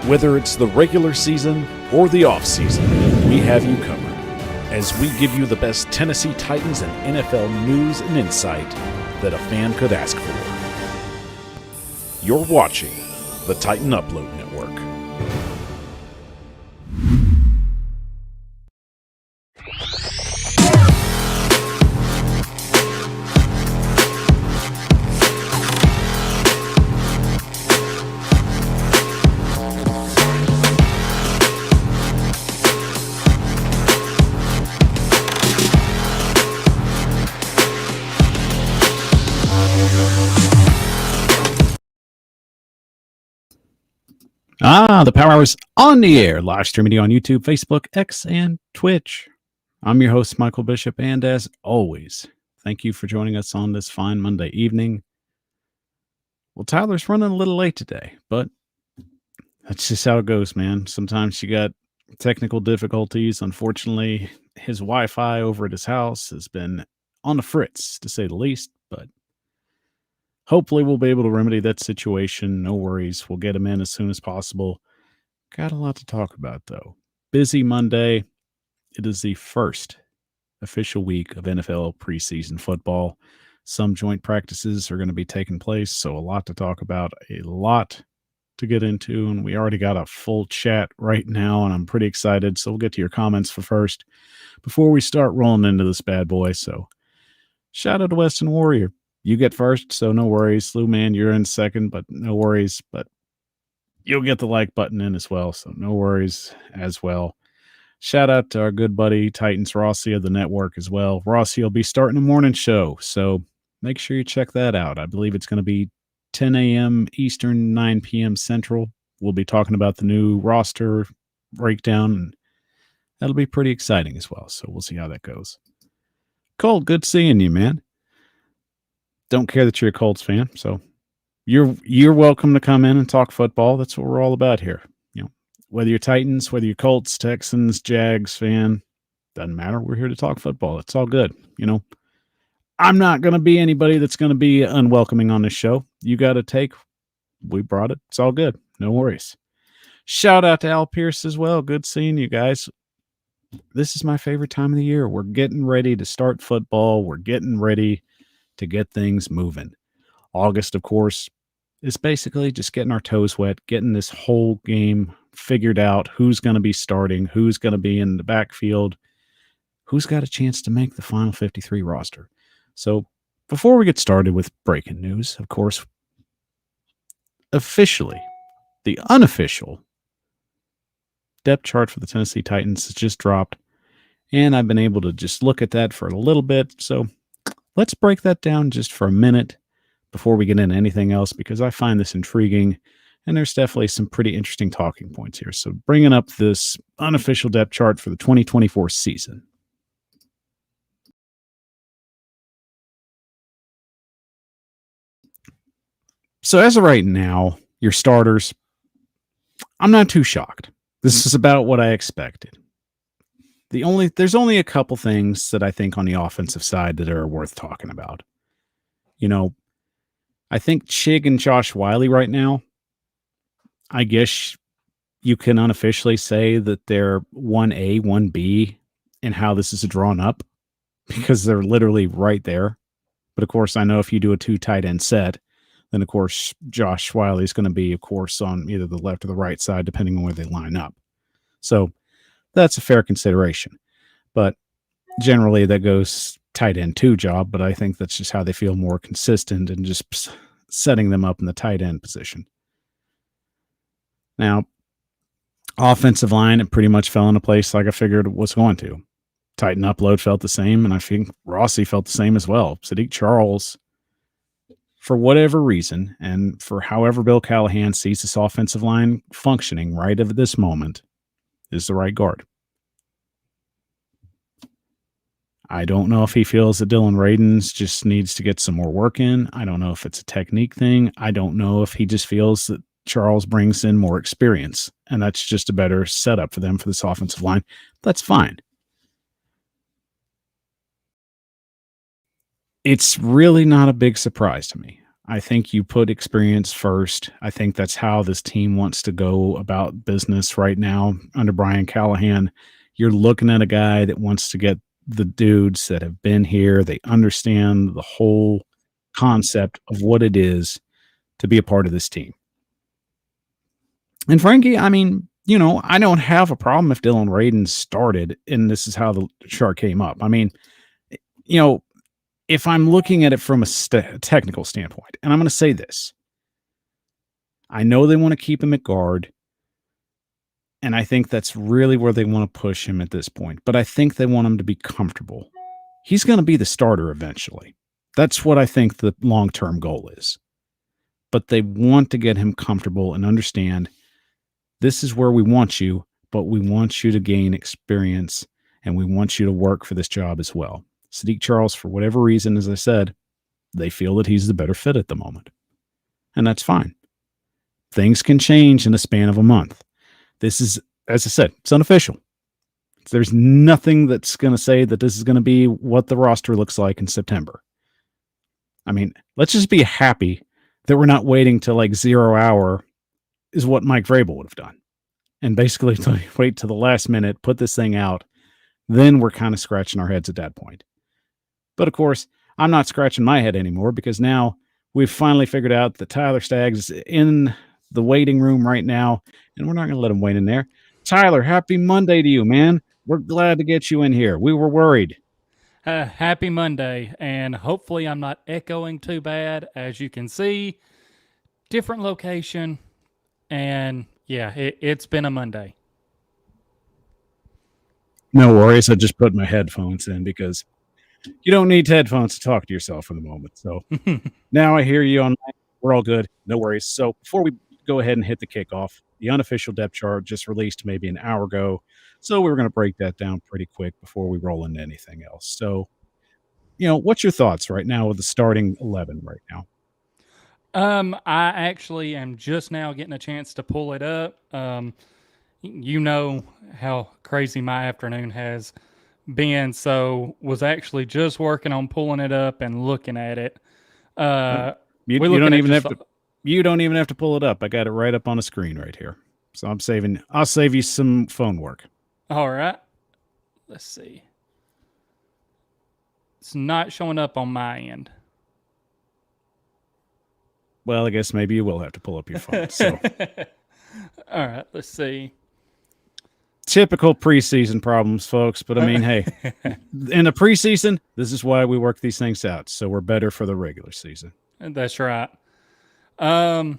Whether it's the regular season or the off-season, we have you covered as we give you the best Tennessee Titans and NFL news and insight that a fan could ask for. You're watching the Titan Upload Network. The Power Hour is on the air, live streaming on YouTube, Facebook, X, and Twitch. I'm your host, Michael Bishop, and as always, thank you for joining us on this fine Monday evening. Well, Tyler's running a little late today, but that's just how it goes, man. Sometimes you got technical difficulties. Unfortunately, his Wi-Fi over at his house has been on the fritz, to say the least, but hopefully we'll be able to remedy that situation. No worries. We'll get him in as soon as possible. Got a lot to talk about, though. Busy Monday. It is the first official week of NFL preseason football. Some joint practices are going to be taking place, so a lot to talk about, a lot to get into, and we already got a full chat right now, and I'm pretty excited, so we'll get to your comments first before we start rolling into this bad boy. So shout out to Weston Warrior. You get first, so no worries. Lou Man, you're in second, but no worries. But you'll get the like button in as well, so no worries as well. Shout out to our good buddy Titans Rossi of the network as well. Rossi will be starting a morning show, so make sure you check that out. I believe it's going to be 10 a.m. Eastern, 9 p.m. Central. We'll be talking about the new roster breakdown, and that'll be pretty exciting as well, so we'll see how that goes. Cole, good seeing you, man. Don't care that you're a Colts fan, so you're welcome to come in and talk football. That's what we're all about here. You know, whether you're Titans, whether you're Colts, Texans, Jags fan, doesn't matter. We're here to talk football. It's all good. You know, I'm not going to be anybody that's going to be unwelcoming on this show. You got a take. We brought it. It's all good. No worries. Shout out to Al Pierce as well. Good seeing you guys. This is my favorite time of the year. We're getting ready to start football. We're getting ready to get things moving. August, of course, is basically just getting our toes wet, getting this whole game figured out, who's going to be starting, who's going to be in the backfield, who's got a chance to make the final 53 roster. So before we get started with breaking news, of course, officially, the unofficial depth chart for the Tennessee Titans has just dropped, and I've been able to just look at that for a little bit, so let's break that down just for a minute before we get into anything else, because I find this intriguing, and there's definitely some pretty interesting talking points here. So bringing up this unofficial depth chart for the 2024 season. So as of right now, your starters, I'm not too shocked. This is about what I expected. There's only a couple things that I think on the offensive side that are worth talking about. You know, I think Chig and Josh Wiley right now, I guess you can unofficially say that they're 1A, 1B in how this is drawn up, because they're literally right there. But of course, I know if you do a 2 tight end set, then of course Josh Wiley is going to be, of course, on either the left or the right side, depending on where they line up. So that's a fair consideration. But generally that goes tight end 2 job, but I think that's just how they feel more consistent and just setting them up in the tight end position. Now, offensive line, it pretty much fell into place like I figured it was going to. Titan Upload felt the same, and I think Rossi felt the same as well. Sadiq Charles, for whatever reason, and for however Bill Callahan sees this offensive line functioning right at this moment, is the right guard. I don't know if he feels that Dylan Radins just needs to get some more work in. I don't know if it's a technique thing. I don't know if he just feels that Charles brings in more experience, and that's just a better setup for them for this offensive line. That's fine. It's really not a big surprise to me. I think you put experience first. I think that's how this team wants to go about business right now under Brian Callahan. You're looking at a guy that wants to get the dudes that have been here. They understand the whole concept of what it is to be a part of this team. And Frankie, I mean, I don't have a problem if Dylan Radin started and this is how the chart came up. I mean, you know, if I'm looking at it from a technical standpoint, and I'm going to say this, I know they want to keep him at guard, and I think that's really where they want to push him at this point. But I think they want him to be comfortable. He's going to be the starter eventually. That's what I think the long-term goal is. But they want to get him comfortable and understand this is where we want you, but we want you to gain experience, and we want you to work for this job as well. Sadiq Charles, for whatever reason, as I said, they feel that he's the better fit at the moment. And that's fine. Things can change in the span of a month. This is, as I said, it's unofficial. There's nothing that's going to say that this is going to be what the roster looks like in September. I mean, let's just be happy that we're not waiting till like 0 hour is what Mike Vrabel would have done. And basically wait to the last minute, put this thing out. Then we're kind of scratching our heads at that point. But of course, I'm not scratching my head anymore because now we've finally figured out that Tyler Staggs is in the waiting room right now, and we're not going to let him wait in there. Tyler, happy Monday to you, man. We're glad to get you in here. We were worried. Happy Monday, and hopefully I'm not echoing too bad. As you can see, different location, and yeah, it's been a Monday. No worries. I just put my headphones in because you don't need headphones to talk to yourself for the moment. So now I hear you on. We're all good. No worries. So before we go ahead and hit the kickoff, the unofficial depth chart just released maybe an hour ago. So we were going to break that down pretty quick before we roll into anything else. So, what's your thoughts right now with the starting 11 right now? I actually am just now getting a chance to pull it up. You know how crazy my afternoon has been, so was actually just working on pulling it up and looking at it. You don't even have to pull it up. I got it right up on the screen right here. So I'll save you some phone work. All right. Let's see. It's not showing up on my end. Well, I guess maybe you will have to pull up your phone. So. All right, let's see. Typical preseason problems, folks. But I mean, hey, in the preseason, this is why we work these things out. So we're better for the regular season. That's right. I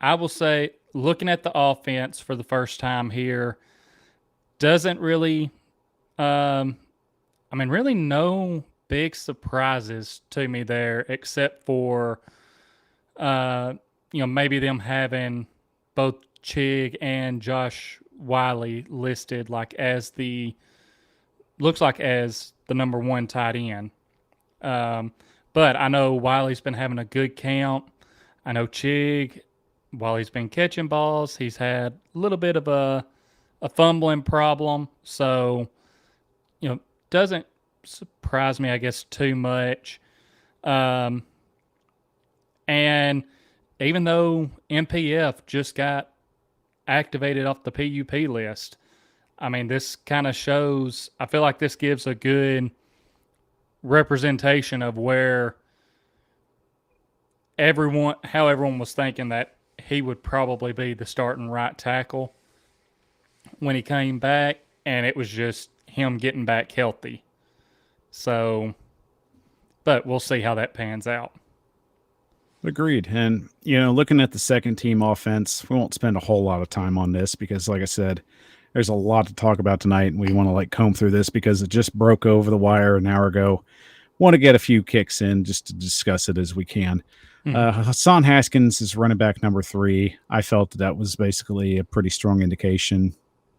will say, looking at the offense for the first time here, doesn't really, really no big surprises to me there, except for, maybe them having both Chig and Josh Wiley listed as the number one tight end. But I know Wiley's been having a good camp. I know Chig, while he's been catching balls, he's had a little bit of a fumbling problem. So, doesn't surprise me, I guess, too much. And even though MPF just got activated off the PUP list, I mean, this kind of shows, I feel like this gives a good representation of where how everyone was thinking that he would probably be the starting right tackle when he came back, and it was just him getting back healthy. So, but we'll see how that pans out. Agreed. And, looking at the second team offense, we won't spend a whole lot of time on this because, like I said, there's a lot to talk about tonight, and we want to comb through this because it just broke over the wire an hour ago. Want to get a few kicks in just to discuss it as we can. Hassan Haskins is running back number 3. I felt that was basically a pretty strong indication.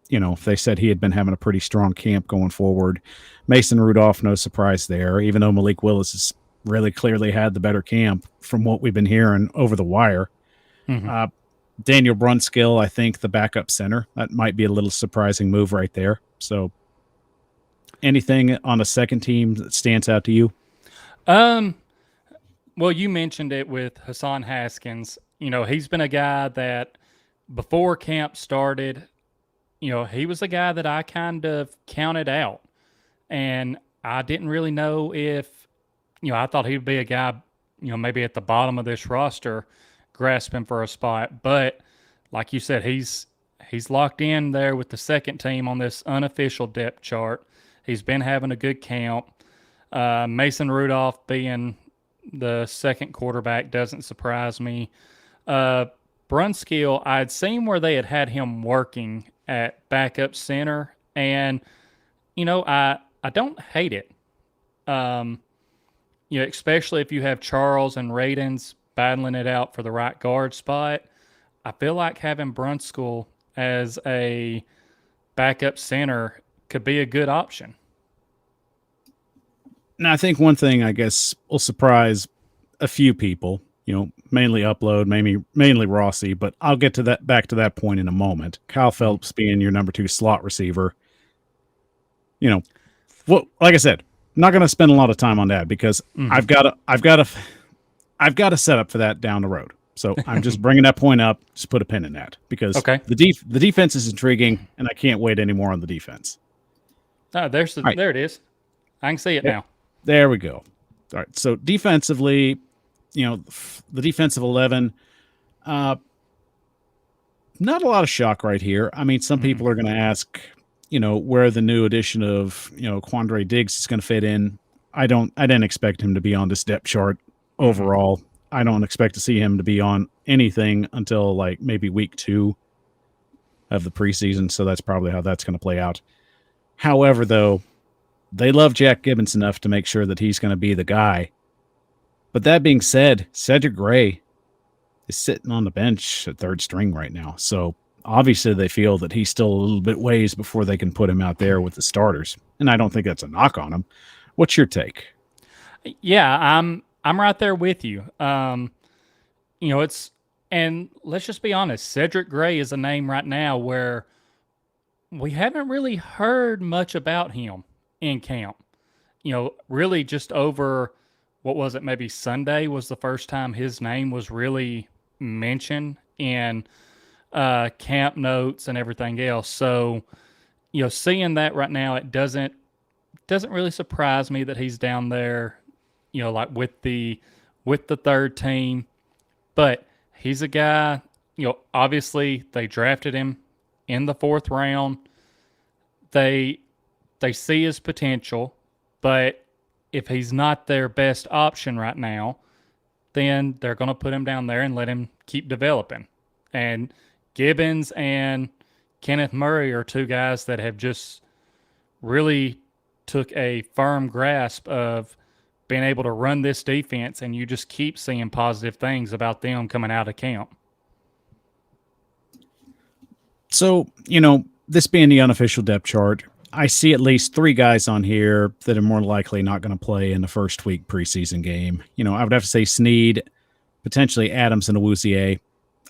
They said he had been having a pretty strong camp going forward. Mason Rudolph, no surprise there, even though Malik Willis has really clearly had the better camp from what we've been hearing over the wire. Mm-hmm. Daniel Brunskill, I think the backup center, that might be a little surprising move right there. So anything on the second team that stands out to you? Well, you mentioned it with Hassan Haskins. He's been a guy that before camp started, he was a guy that I kind of counted out. And I didn't really know if, I thought he'd be a guy, maybe at the bottom of this roster grasping for a spot. But like you said, he's locked in there with the second team on this unofficial depth chart. He's been having a good camp. Mason Rudolph being the second quarterback doesn't surprise me. Brunskill, I'd seen where they had him working at backup center, and I don't hate it. Especially if you have Charles and Radens battling it out for the right guard spot. I feel like having Brunskill as a backup center could be a good option. Now, I think one thing I guess will surprise a few people, mainly Upload, mainly Rossi, but I'll get to that back to that point in a moment. Kyle Phelps being your number 2 slot receiver. Like I said, I'm not going to spend a lot of time on that because I've got a setup for that down the road. So I'm just bringing that point up. Just put a pin in that because the defense is intriguing, and I can't wait anymore on the defense. Oh, there it is. I can see it now. There we go. All right. So defensively, the defensive 11, not a lot of shock right here. I mean, some people are going to ask, where the new addition of, Quandre Diggs is going to fit in. I didn't expect him to be on this depth chart overall. I don't expect to see him to be on anything until like maybe week 2 of the preseason. So that's probably how that's going to play out. However, though, they love Jack Gibbons enough to make sure that he's going to be the guy. But that being said, Cedric Gray is sitting on the bench at third string right now. So obviously they feel that he's still a little bit ways before they can put him out there with the starters. And I don't think that's a knock on him. What's your take? Yeah, I'm right there with you. And let's just be honest, Cedric Gray is a name right now where we haven't really heard much about him in camp. Really just over, what was it, maybe Sunday was the first time his name was really mentioned in camp notes and everything else. So, seeing that right now, it doesn't really surprise me that he's down there, like with the third team. But he's a guy, obviously they drafted him in the 4th round. They see his potential, but if he's not their best option right now, then they're going to put him down there and let him keep developing. And Gibbons and Kenneth Murray are 2 guys that have just really took a firm grasp of being able to run this defense, and you just keep seeing positive things about them coming out of camp. So, this being the unofficial depth chart, I see at least 3 guys on here that are more likely not going to play in the first week preseason game. I would have to say Snead, potentially Adams and Awuzie.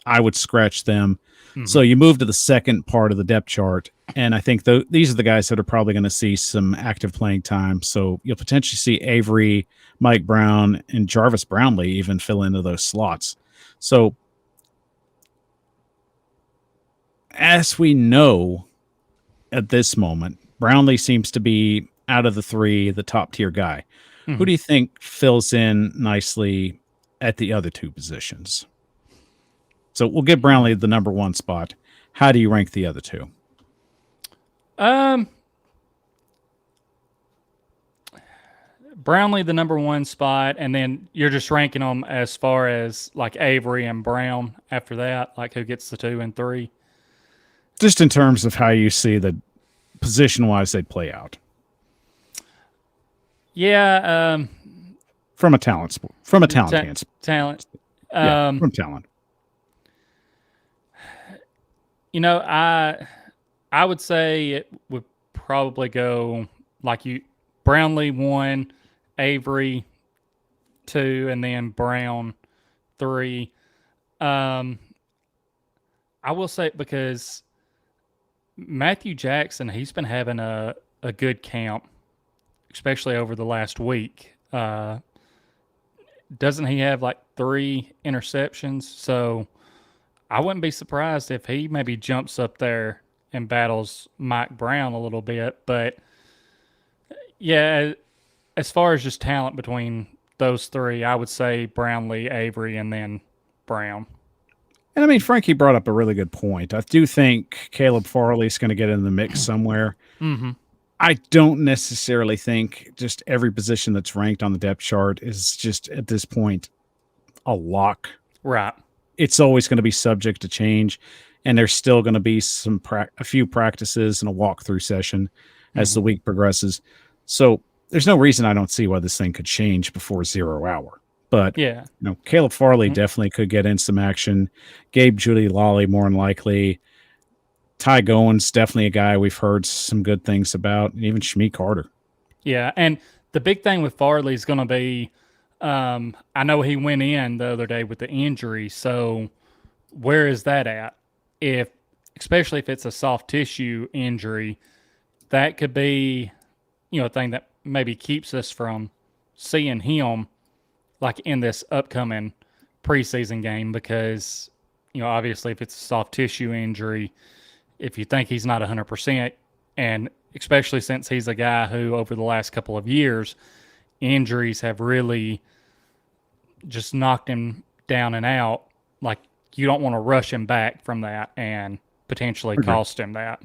I would scratch them. Mm-hmm. So you move to the second part of the depth chart, and I think these are the guys that are probably going to see some active playing time. So you'll potentially see Avery, Mike Brown, and Jarvis Brownlee even fill into those slots. So as we know at this moment, Brownlee seems to be, out of the 3, the top-tier guy. Mm-hmm. Who do you think fills in nicely at the other 2 positions? So we'll give Brownlee the number 1 spot. How do you rank the other 2? Brownlee the number 1 spot, and then you're just ranking them as far as like Avery and Brown after that, like who gets the 2 and 3? Just in terms of how you see the position-wise they'd play out. Yeah. From a talent talent. From talent. I would say it would probably go like Brownlee 1, Avery 2, and then Brown 3. I will say because Matthew Jackson, he's been having a good camp, especially over the last week. doesn't he have like 3 interceptions? So I wouldn't be surprised if he maybe jumps up there and battles Mike Brown a little bit. But yeah, as far as just talent between those 3, I would say Brownlee, Avery, and then Brown. And I mean, Frankie brought up a really good point. I do think Caleb Farley's going to get in the mix somewhere. Mm-hmm. I don't necessarily think just every position that's ranked on the depth chart is just at this point a lock. Right. It's always going to be subject to change, and there's still going to be a few practices and a walkthrough session as the week progresses. So there's no reason I don't see why this thing could change before 0 hour. But yeah, Caleb Farley definitely could get in some action. Gabe Judy-Lally more than likely. Ty Gowen's definitely a guy we've heard some good things about, and even Shmi Carter. Yeah, and the big thing with Farley is going to be, I know he went in the other day with the injury, so where is that at? Especially if it's a soft tissue injury, that could be, a thing that maybe keeps us from seeing him like in this upcoming preseason game because, obviously if it's a soft tissue injury, if you think he's not 100%, and especially since he's a guy who over the last couple of years, injuries have really just knocked him down and out, like you don't want to rush him back from that and potentially cost him that.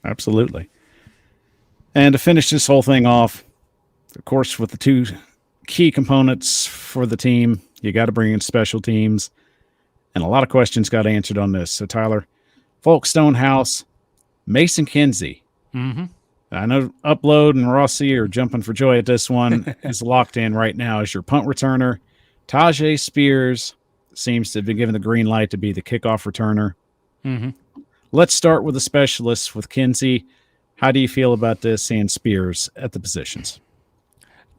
Absolutely. And to finish this whole thing off, of course, with the 2 key components for the team, you got to bring in special teams, and a lot of questions got answered on this. So, Tyler, Folk Stonehouse, Mason Kinsey. Mm-hmm. I know Upload and Rossi are jumping for joy at this one. Is locked in right now as your punt returner. Tajay Spears seems to have been given the green light to be the kickoff returner. Mm-hmm. Let's start with the specialists with Kinsey. How do you feel about this and Spears at the positions?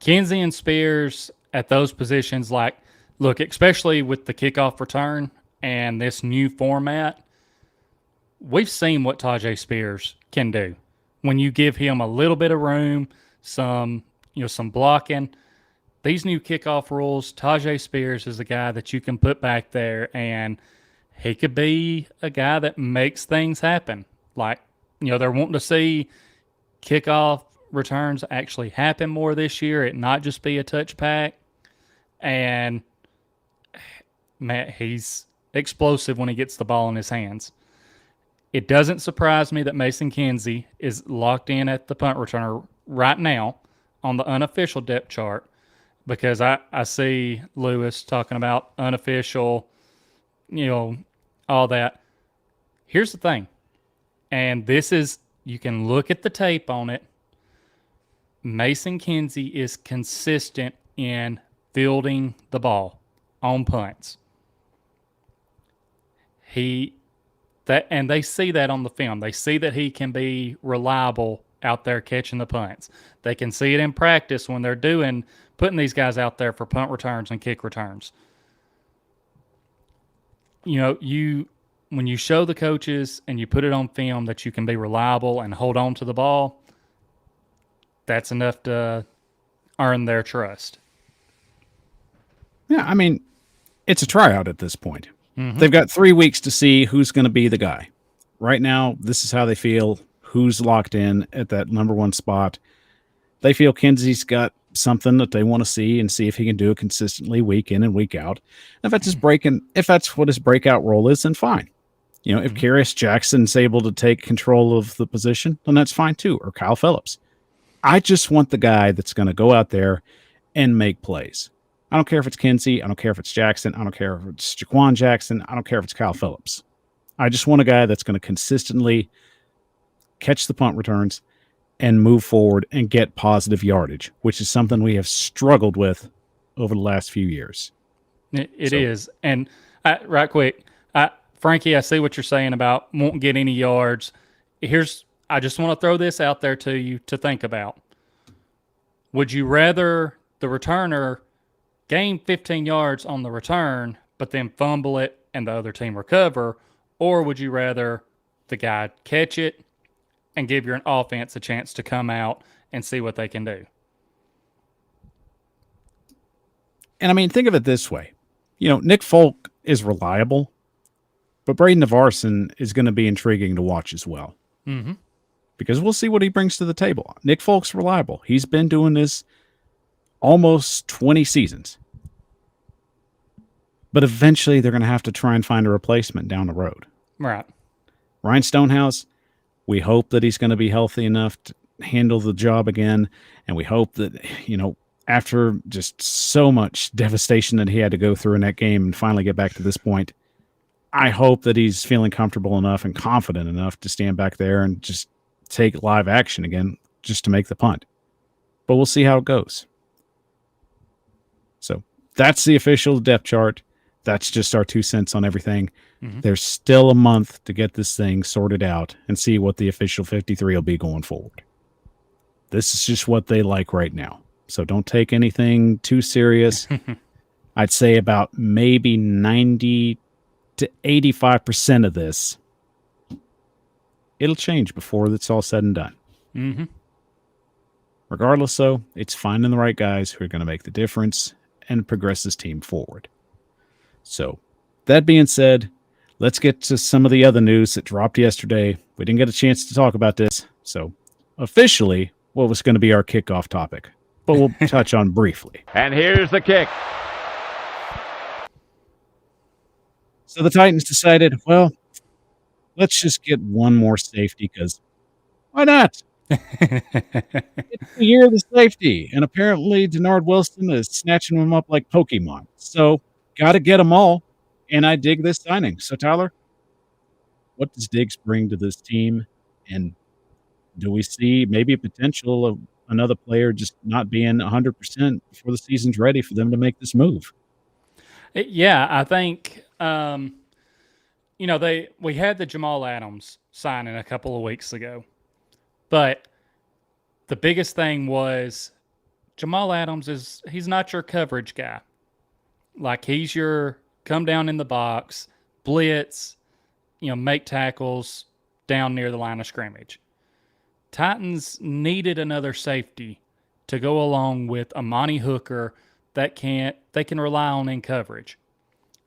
Kinsey and Spears at those positions, look, especially with the kickoff return and this new format, we've seen what Tajay Spears can do. When you give him a little bit of room, some blocking, these new kickoff rules, Tajay Spears is a guy that you can put back there, and he could be a guy that makes things happen. They're wanting to see kickoff returns actually happen more this year. It not just be a touch pack. And man, he's explosive when he gets the ball in his hands. It doesn't surprise me that Mason Kinsey is locked in at the punt returner right now on the unofficial depth chart because I see Lewis talking about unofficial, all that. Here's the thing, and this is, you can look at the tape on it. Mason Kinsey is consistent in fielding the ball on punts. And they see that on the film. They see that he can be reliable out there catching the punts. They can see it in practice when they're putting these guys out there for punt returns and kick returns. When you show the coaches and you put it on film that you can be reliable and hold on to the ball, that's enough to earn their trust. Yeah, I mean, it's a tryout at this point. Mm-hmm. They've got 3 weeks to see who's going to be the guy. Right now, this is how they feel, who's locked in at that number 1 spot. They feel Kinsey's got something that they want to see and see if he can do it consistently week in and week out. And if that's what his breakout role is, then fine. If Karius Jackson's able to take control of the position, then that's fine too, or Kyle Phillips. I just want the guy that's going to go out there and make plays. I don't care if it's Kinsey. I don't care if it's Jackson. I don't care if it's Jaquan Jackson. I don't care if it's Kyle Phillips. I just want a guy that's going to consistently catch the punt returns and move forward and get positive yardage, which is something we have struggled with over the last few years. It is. And right quick, Frankie, I see what you're saying about won't get any yards. I just want to throw this out there to you to think about. Would you rather the returner gain 15 yards on the return, but then fumble it and the other team recover? Or would you rather the guy catch it and give your offense a chance to come out and see what they can do? And I mean, think of it this way. Nick Folk is reliable, but Braden Navarson is going to be intriguing to watch as well. Mm-hmm. Because we'll see what he brings to the table. Nick Folk's reliable. He's been doing this almost 20 seasons. But eventually they're going to have to try and find a replacement down the road. Right. Ryan Stonehouse, we hope that he's going to be healthy enough to handle the job again. And we hope that, after just so much devastation that he had to go through in that game and finally get back to this point, I hope that he's feeling comfortable enough and confident enough to stand back there and just take live action again just to make the punt. But we'll see how it goes. So that's the official depth chart. That's just our 2 cents on everything. Mm-hmm. There's still a month to get this thing sorted out and see what the official 53 will be going forward. This is just what they like right now. So don't take anything too serious. I'd say about maybe 90 to 85% of this, it'll change before it's all said and done. Mm-hmm. Regardless, though, it's finding the right guys who are going to make the difference and progress this team forward. So, that being said, let's get to some of the other news that dropped yesterday. We didn't get a chance to talk about this. So, officially, what was going to be our kickoff topic, but we'll touch on briefly. And here's the kick. So the Titans decided, well, let's just get one more safety because why not? It's the year of the safety. And apparently Denard Wilson is snatching them up like Pokemon. So got to get them all. And I dig this signing. So Tyler, what does Diggs bring to this team? And do we see maybe a potential of another player just not being 100% before the season's ready for them to make this move? Yeah, I think we had the Jamal Adams signing a couple of weeks ago, but the biggest thing was Jamal Adams he's not your coverage guy. Like, he's your come down in the box, blitz, make tackles down near the line of scrimmage. Titans needed another safety to go along with Amani Hooker that they can rely on in coverage.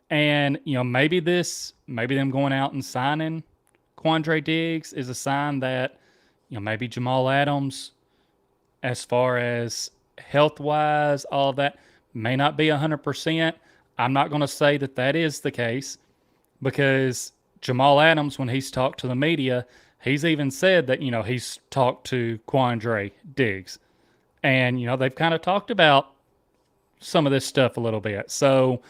And, maybe them going out and signing Quandre Diggs is a sign that, maybe Jamal Adams, as far as health-wise, all of that, may not be 100%. I'm not going to say that is the case, because Jamal Adams, when he's talked to the media, he's even said that, he's talked to Quandre Diggs. And, they've kind of talked about some of this stuff a little bit. So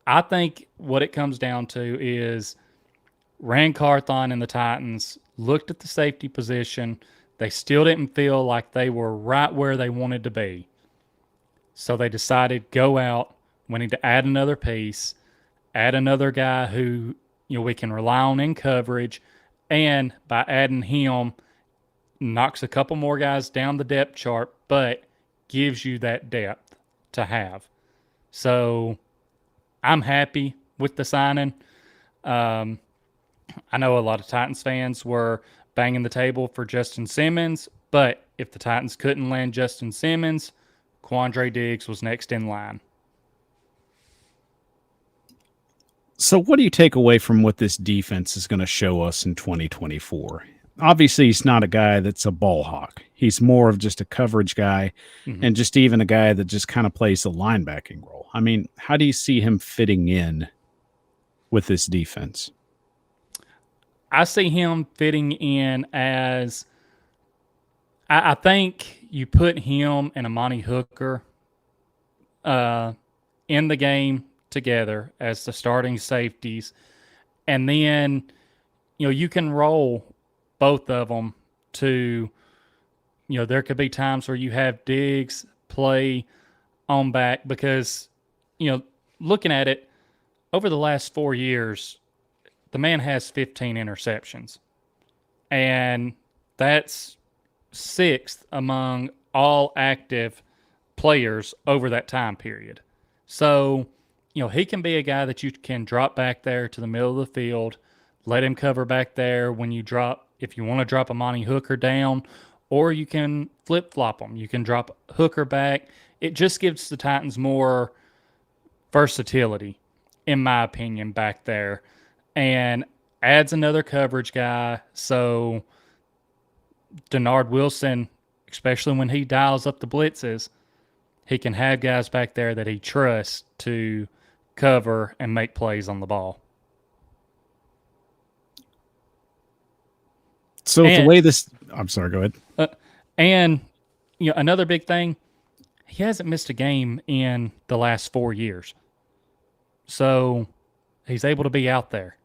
I think what it comes down to is Rand Carthon and the Titans looked at the safety position. They still didn't feel like they were right where they wanted to be. So they decided, go out, we need to add another piece, add another guy who we can rely on in coverage, and by adding him, knocks a couple more guys down the depth chart, but gives you that depth to have. So I'm happy with the signing. I know a lot of Titans fans were banging the table for Justin Simmons, but if the Titans couldn't land Justin Simmons, Quandre Diggs was next in line. So what do you take away from what this defense is going to show us in 2024? Obviously, he's not a guy that's a ball hawk. He's more of just a coverage guy, and just even a guy that just kind of plays the linebacking role. I mean, how do you see him fitting in with this defense? I see him fitting in as I think you put him and Amani Hooker in the game together as the starting safeties, and then you can roll both of them to, there could be times where you have Diggs play on back because, looking at it, over the last 4 years, the man has 15 interceptions. And that's 6th among all active players over that time period. So, he can be a guy that you can drop back there to the middle of the field, let him cover back there when you drop, if you want to drop Amani Hooker down, or you can flip-flop him. You can drop Hooker back. It just gives the Titans more versatility, in my opinion, back there, and adds another coverage guy. So Denard Wilson, especially when he dials up the blitzes, he can have guys back there that he trusts to cover and make plays on the ball. So the way this, I'm sorry, go ahead. And another big thing, he hasn't missed a game in the last 4 years. So he's able to be out there.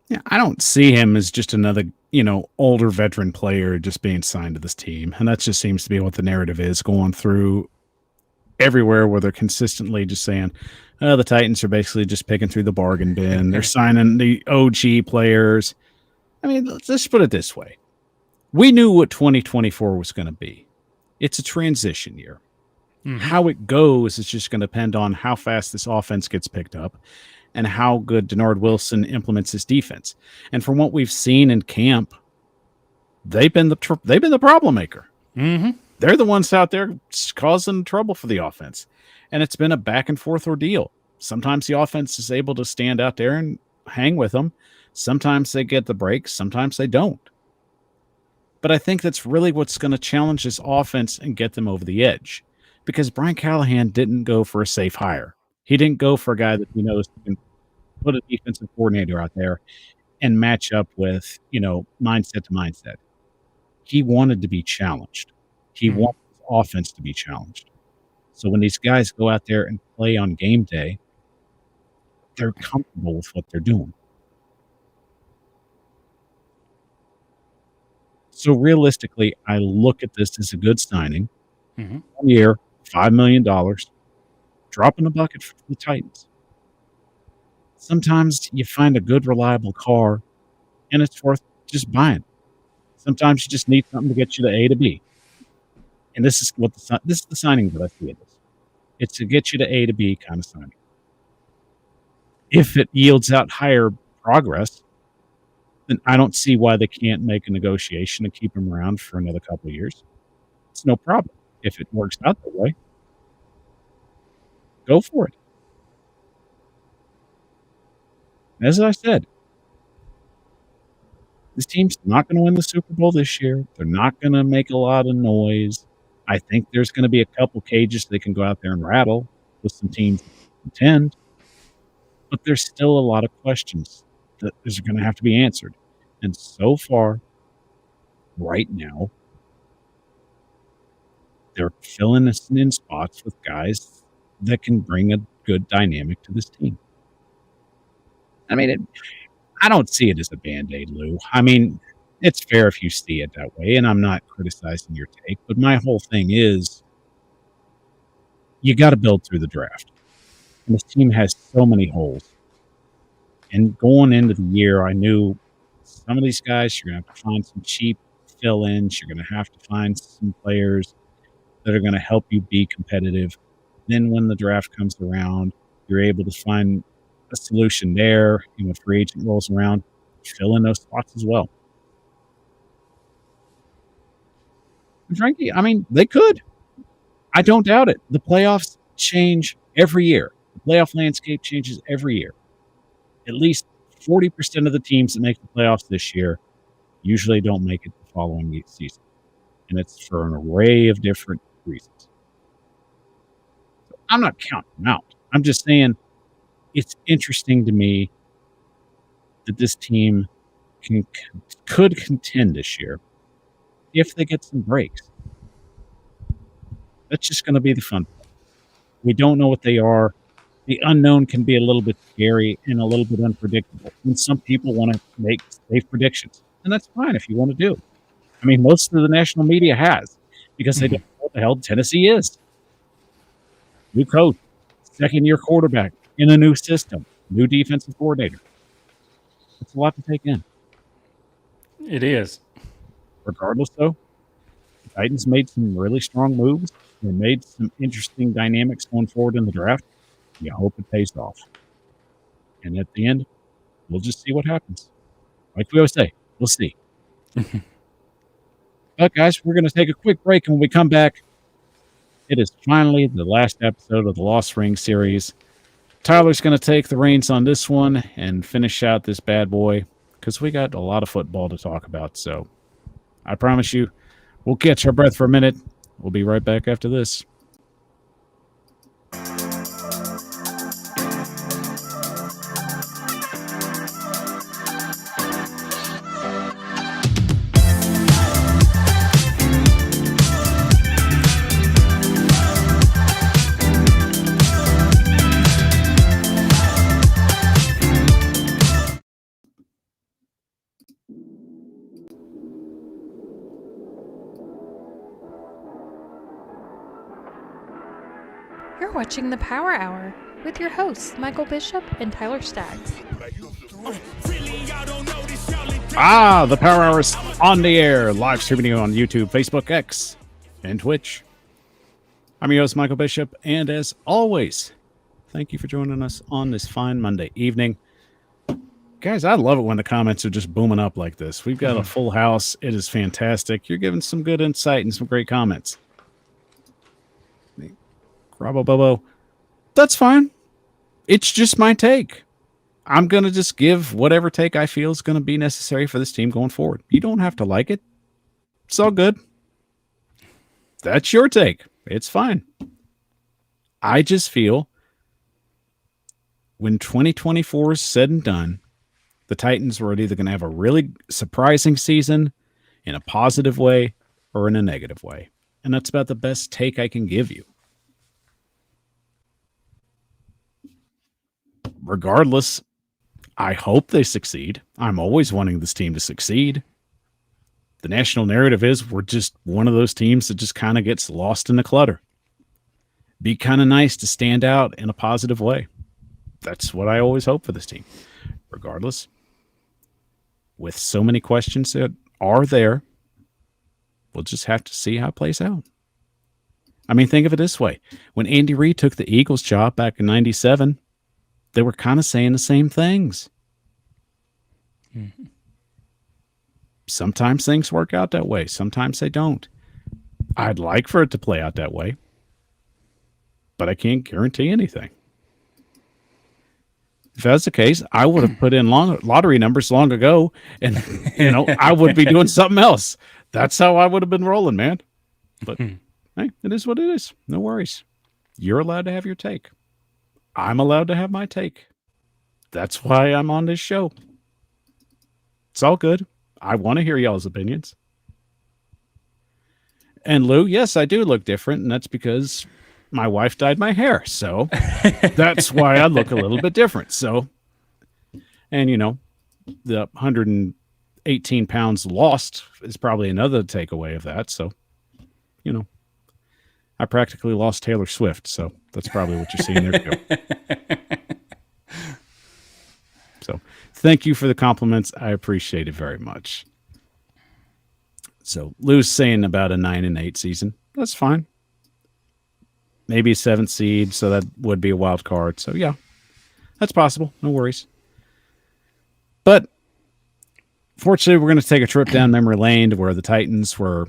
Yeah, I don't see him as just another, older veteran player just being signed to this team. And that just seems to be what the narrative is going through everywhere, where they're consistently just saying, the Titans are basically just picking through the bargain bin. They're signing the OG players. I mean, let's put it this way. We knew what 2024 was going to be. It's a transition year. Mm-hmm. How it goes is just going to depend on how fast this offense gets picked up and how good Denard Wilson implements his defense. And from what we've seen in camp, they've been the problem maker. Mm-hmm. They're the ones out there causing trouble for the offense. And it's been a back and forth ordeal. Sometimes the offense is able to stand out there and hang with them. Sometimes they get the breaks. Sometimes they don't. But I think that's really what's going to challenge this offense and get them over the edge. Because Brian Callahan didn't go for a safe hire. He didn't go for a guy that he knows can put a defensive coordinator out there and match up with, mindset to mindset. He wanted to be challenged. He wanted his offense to be challenged. So when these guys go out there and play on game day, they're comfortable with what they're doing. So realistically, I look at this as a good signing. 1 year, $5 million, drop in the bucket for the Titans. Sometimes you find a good, reliable car, and it's worth just buying. Sometimes you just need something to get you to A to B. And this is the signing that I see it as. It's to get you to A to B kind of signing. If it yields out higher progress, then I don't see why they can't make a negotiation to keep him around for another couple of years. It's no problem. If it works out that way, go for it. As I said, this team's not going to win the Super Bowl this year. They're not going to make a lot of noise. I think there's going to be a couple cages they can go out there and rattle with some teams that contend. But there's still a lot of questions that are going to have to be answered. And so far, right now, they're filling us in spots with guys that can bring a good dynamic to this team. I mean, I don't see it as a Band-Aid, Lou. I mean, it's fair if you see it that way, and I'm not criticizing your take, but my whole thing is you got to build through the draft. And this team has so many holes. And going into the year, I knew some of these guys, you're going to have to find some cheap fill-ins. You're going to have to find some players that are going to help you be competitive. Then when the draft comes around, you're able to find a solution there. And when free agent rolls around, fill in those spots as well. And frankly, I mean, they could. I don't doubt it. The playoffs change every year. The playoff landscape changes every year. At least 40% of the teams that make the playoffs this year usually don't make it the following season. And it's for an array of different reasons. So I'm not counting them out. I'm just saying it's interesting to me that this team could contend this year if they get some breaks. That's just going to be the fun part. We don't know what they are. The unknown can be a little bit scary and a little bit unpredictable. And some people want to make safe predictions. And that's fine if you want to do. I mean, most of the national media has, because they don't know what the hell Tennessee is. New coach, second-year quarterback in a new system, new defensive coordinator. It's a lot to take in. It is. Regardless, though, the Titans made some really strong moves. They made some interesting dynamics going forward in the draft. You hope it pays off. And at the end, we'll just see what happens. Like we always say, we'll see. But, guys, we're going to take a quick break, and when we come back, It is finally the last episode of the Lost Ring series. Tyler's going to take the reins on this one and finish out this bad boy because we got a lot of football to talk about. So I promise you, we'll catch our breath for a minute. We'll be right back after this. You're watching the Power Hour with your hosts, Michael Bishop and Tyler Staggs. The Power Hour is on the air, live streaming on YouTube, Facebook, X, and Twitch. I'm your host, Michael Bishop, and as always, thank you for joining us on this fine Monday evening. Guys, I love it when the comments are just booming up like this. We've got a full house. It is fantastic. You're giving some good insight and some great comments. Bravo, Bobo. That's fine. It's just my take. I'm going to just give whatever take I feel is going to be necessary for this team going forward. You don't have to like it. It's all good. That's your take. It's fine. I just feel when 2024 is said and done, the Titans were either going to have a really surprising season in a positive way or in a negative way. And that's about the best take I can give you. Regardless, I hope they succeed. I'm always wanting this team to succeed. The national narrative is we're just one of those teams that just kind of gets lost in the clutter. Be kind of nice to stand out in a positive way. That's what I always hope for this team. Regardless, with so many questions that are there, we'll just have to see how it plays out. I mean, think of it this way. When Andy Reid took the Eagles job back in 97, they were kind of saying the same things. Mm-hmm. Sometimes things work out that way. Sometimes they don't. I'd like for it to play out that way, but I can't guarantee anything. If that's the case, I would have put in lottery numbers long ago, and I would be doing something else. That's how I would have been rolling, man. But hey, it is what it is. No worries. You're allowed to have your take. I'm allowed to have my take. That's why I'm on this show. It's all good. I want to hear y'all's opinions. And Lou, yes, I do look different, and that's because my wife dyed my hair. So that's why I look a little bit different. So, and the 118 pounds lost is probably another takeaway of that. So, I practically lost Taylor Swift, so that's probably what you're seeing there too. So thank you for the compliments. I appreciate it very much. So Lou's saying about a 9-8 season. That's fine. Maybe a 7th seed, so that would be a wild card. So yeah, that's possible. No worries. But fortunately, we're going to take a trip down memory lane to where the Titans were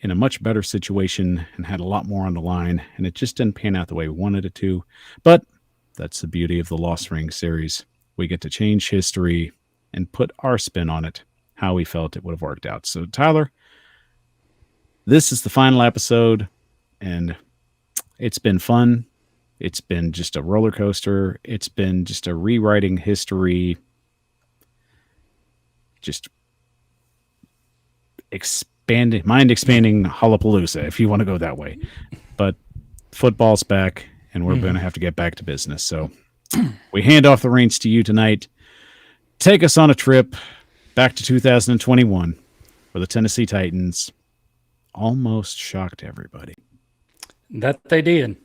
in a much better situation and had a lot more on the line, and it just didn't pan out the way we wanted it to. But that's the beauty of the Lost Ring series. We get to change history and put our spin on it, how we felt it would have worked out. So, Tyler, this is the final episode, and it's been fun. It's been just a roller coaster. It's been just a rewriting history, just mind-expanding Hollapalooza, if you want to go that way. But football's back, and we're going to have to get back to business. So we hand off the reins to you tonight. Take us on a trip back to 2021, where the Tennessee Titans almost shocked everybody. That they did.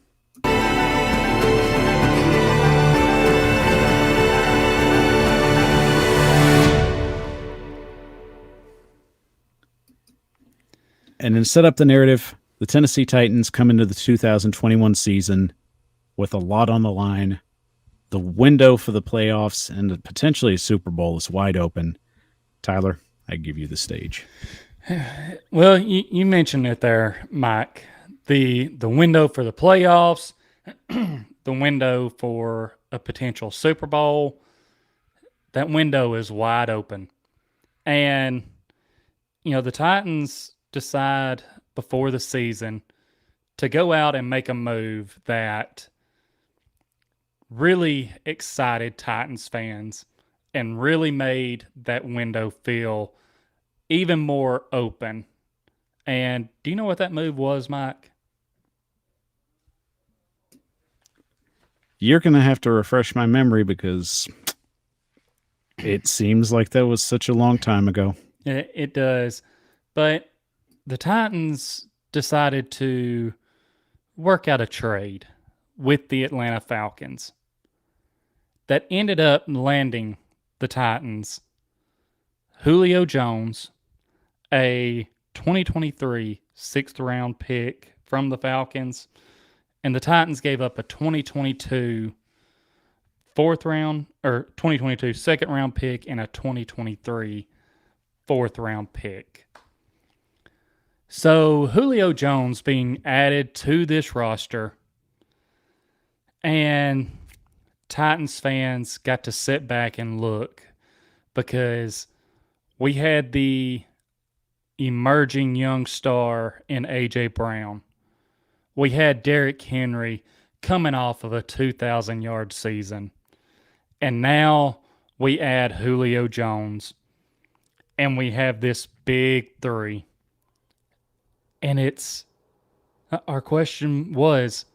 And then set up the narrative, the Tennessee Titans come into the 2021 season with a lot on the line. The window for the playoffs and potentially a Super Bowl is wide open. Tyler, I give you the stage. Well, you mentioned it there, Mike. the window for the playoffs, the window for a potential Super Bowl, that window is wide open. And, the Titans decide before the season to go out and make a move that really excited Titans fans and really made that window feel even more open. And do you know what that move was, Mike? You're going to have to refresh my memory because it seems like that was such a long time ago. It does. But the Titans decided to work out a trade with the Atlanta Falcons that ended up landing the Titans Julio Jones, a 2023 sixth round pick from the Falcons, and the Titans gave up a 2022 second round pick and a 2023 fourth round pick. So Julio Jones being added to this roster, and Titans fans got to sit back and look because we had the emerging young star in A.J. Brown. We had Derrick Henry coming off of a 2,000-yard season. And now we add Julio Jones. And we have this big three. And our question was,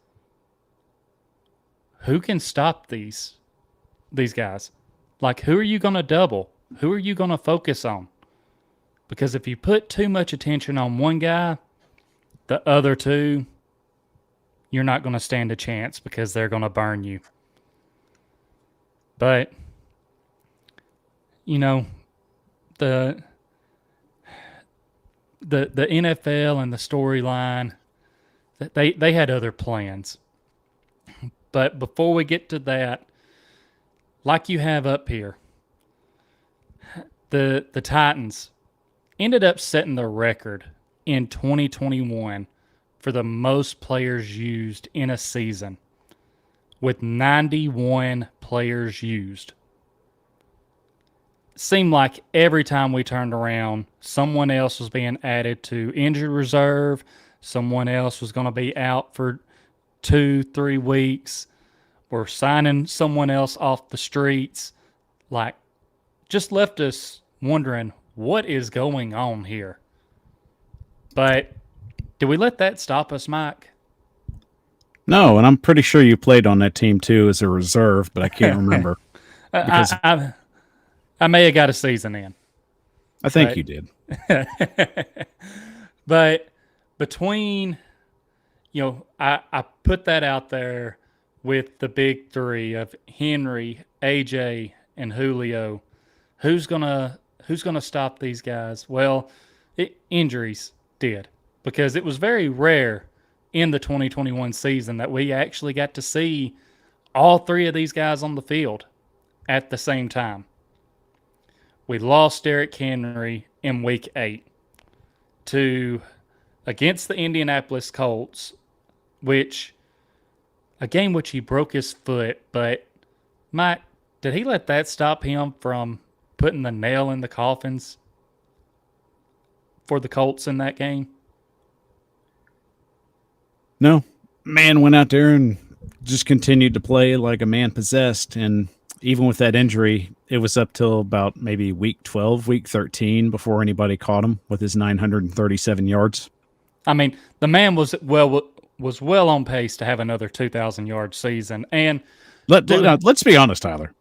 who can stop these guys? Like, who are you going to double? Who are you going to focus on? Because if you put too much attention on one guy, the other two, you're not going to stand a chance because they're going to burn you. But, the NFL and the storyline, they had other plans. But before we get to that, like you have up here, the Titans ended up setting the record in 2021 for the most players used in a season, with 91 players used. Seemed like every time we turned around, someone else was being added to injured reserve, someone else was going to be out for 2-3 weeks. We're signing someone else off the streets. Like, just left us wondering what is going on here. But did we let that stop us, Mike? No, and I'm pretty sure you played on that team too as a reserve, but I can't remember. I may have got a season in. I think you did. But between, I put that out there with the big three of Henry, AJ, and Julio. Who's gonna stop these guys? Well, injuries did, because it was very rare in the 2021 season that we actually got to see all three of these guys on the field at the same time. We lost Derrick Henry in week 8 against the Indianapolis Colts, a game which he broke his foot. But Mike, did he let that stop him from putting the nail in the coffins for the Colts in that game? No. Man went out there and just continued to play like a man possessed. And even with that injury, it was up till about maybe week 12, week 13 before anybody caught him with his 937 yards. I mean, the man was well on pace to have another 2,000-yard season. And let's be honest, Tyler.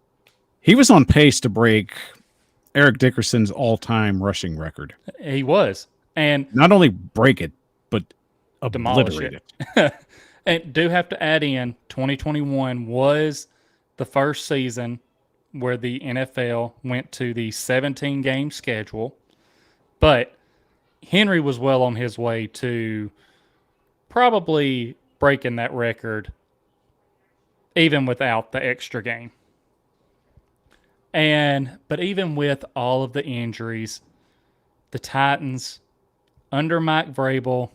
He was on pace to break Eric Dickerson's all-time rushing record. He was. And not only break it, but demolish obliterate it. And do have to add in, 2021 was the first season where the NFL went to the 17-game schedule. But Henry was well on his way to probably breaking that record even without the extra game. But even with all of the injuries, the Titans under Mike Vrabel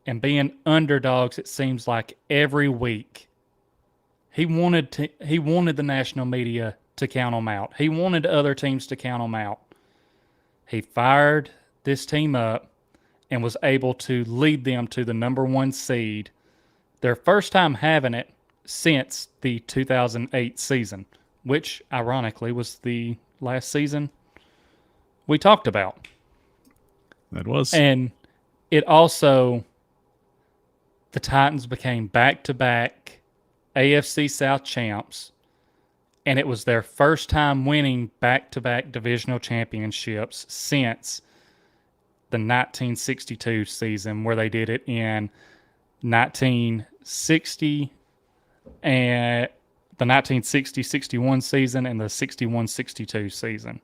and being underdogs, it seems like every week. He wanted the national media to count them out. He wanted other teams to count them out. He fired this team up and was able to lead them to the number 1 seed. Their first time having it since the 2008 season, which ironically was the last season we talked about. That was. And it also, the Titans became back-to-back AFC South champs, and it was their first time winning back-to-back divisional championships since the 1962 season, where they did it in 1960 and the 1960-61 season and the 61-62 season.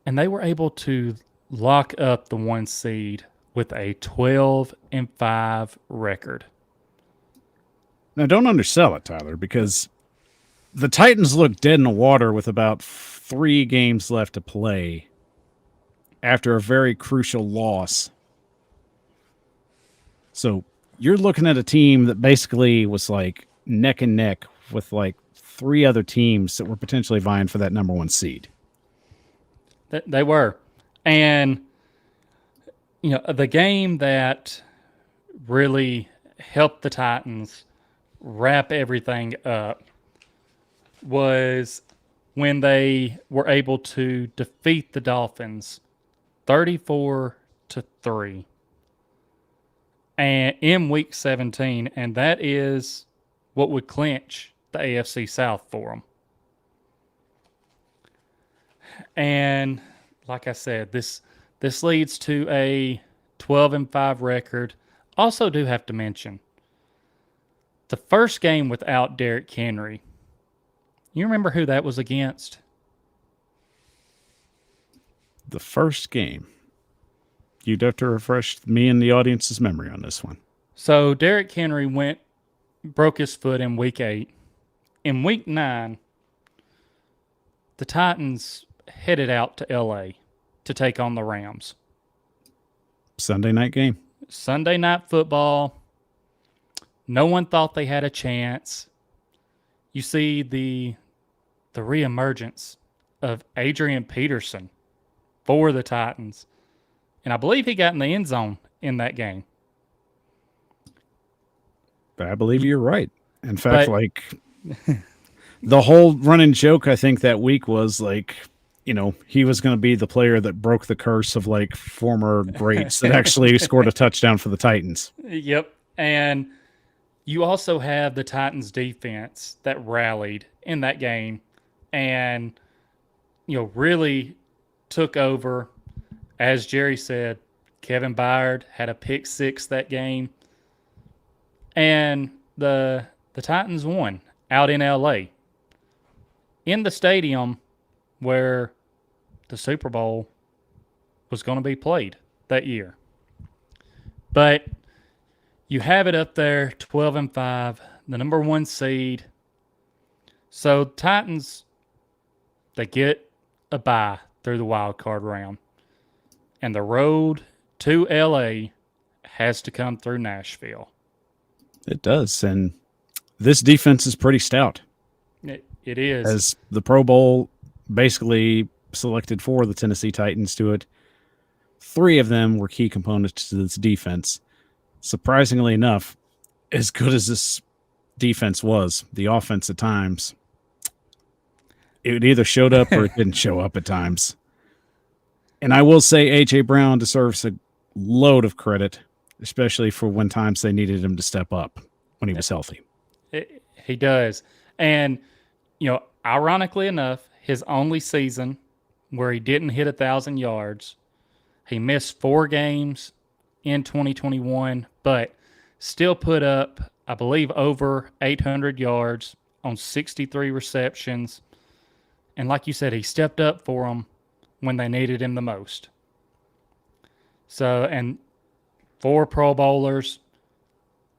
And they were able to lock up the 1 seed with a 12-5 record. Now, don't undersell it, Tyler, because the Titans looked dead in the water with about 3 games left to play after a very crucial loss. So you're looking at a team that basically was like neck and neck with like 3 other teams that were potentially vying for that number 1 seed. They were. And, you know, the game that really helped the Titans wrap everything up was when they were able to defeat the Dolphins 34-3 and in week 17, and that is what would clinch the AFC South for them. And like I said, this leads to a 12-5 record. Also do have to mention the first game without Derrick Henry. You remember who that was against? The first game. You'd have to refresh me and the audience's memory on this one. So Derrick Henry broke his foot in week 8. In week 9, the Titans headed out to LA to take on the Rams. Sunday night game. Sunday night football. No one thought they had a chance. You see the reemergence of Adrian Peterson for the Titans. And I believe he got in the end zone in that game. I believe you're right. In fact, the whole running joke, I think, that week was like, you know, he was going to be the player that broke the curse of like former greats that actually scored a touchdown for the Titans. Yep. And you also have the Titans defense that rallied in that game and, you know, really took over. As Jerry said, Kevin Byard had a pick 6 that game. And the Titans won out in LA in the stadium where the Super Bowl was going to be played that year. But you have it up there, 12-5, the number 1 seed. So Titans, they get a bye through the wild card round. And the road to LA has to come through Nashville. It does. And this defense is pretty stout. It is. As the Pro Bowl basically selected 4 of the Tennessee Titans to it, 3 of them were key components to this defense. Surprisingly enough, as good as this defense was, the offense at times, it either showed up or it didn't show up at times. And I will say A.J. Brown deserves a load of credit, especially for when times they needed him to step up when he was healthy. He does. And, you know, ironically enough, his only season where he didn't hit 1,000 yards, he missed 4 games in 2021, but still put up, I believe, over 800 yards on 63 receptions. And like you said, he stepped up for them when they needed him the most. So, and 4 Pro Bowlers,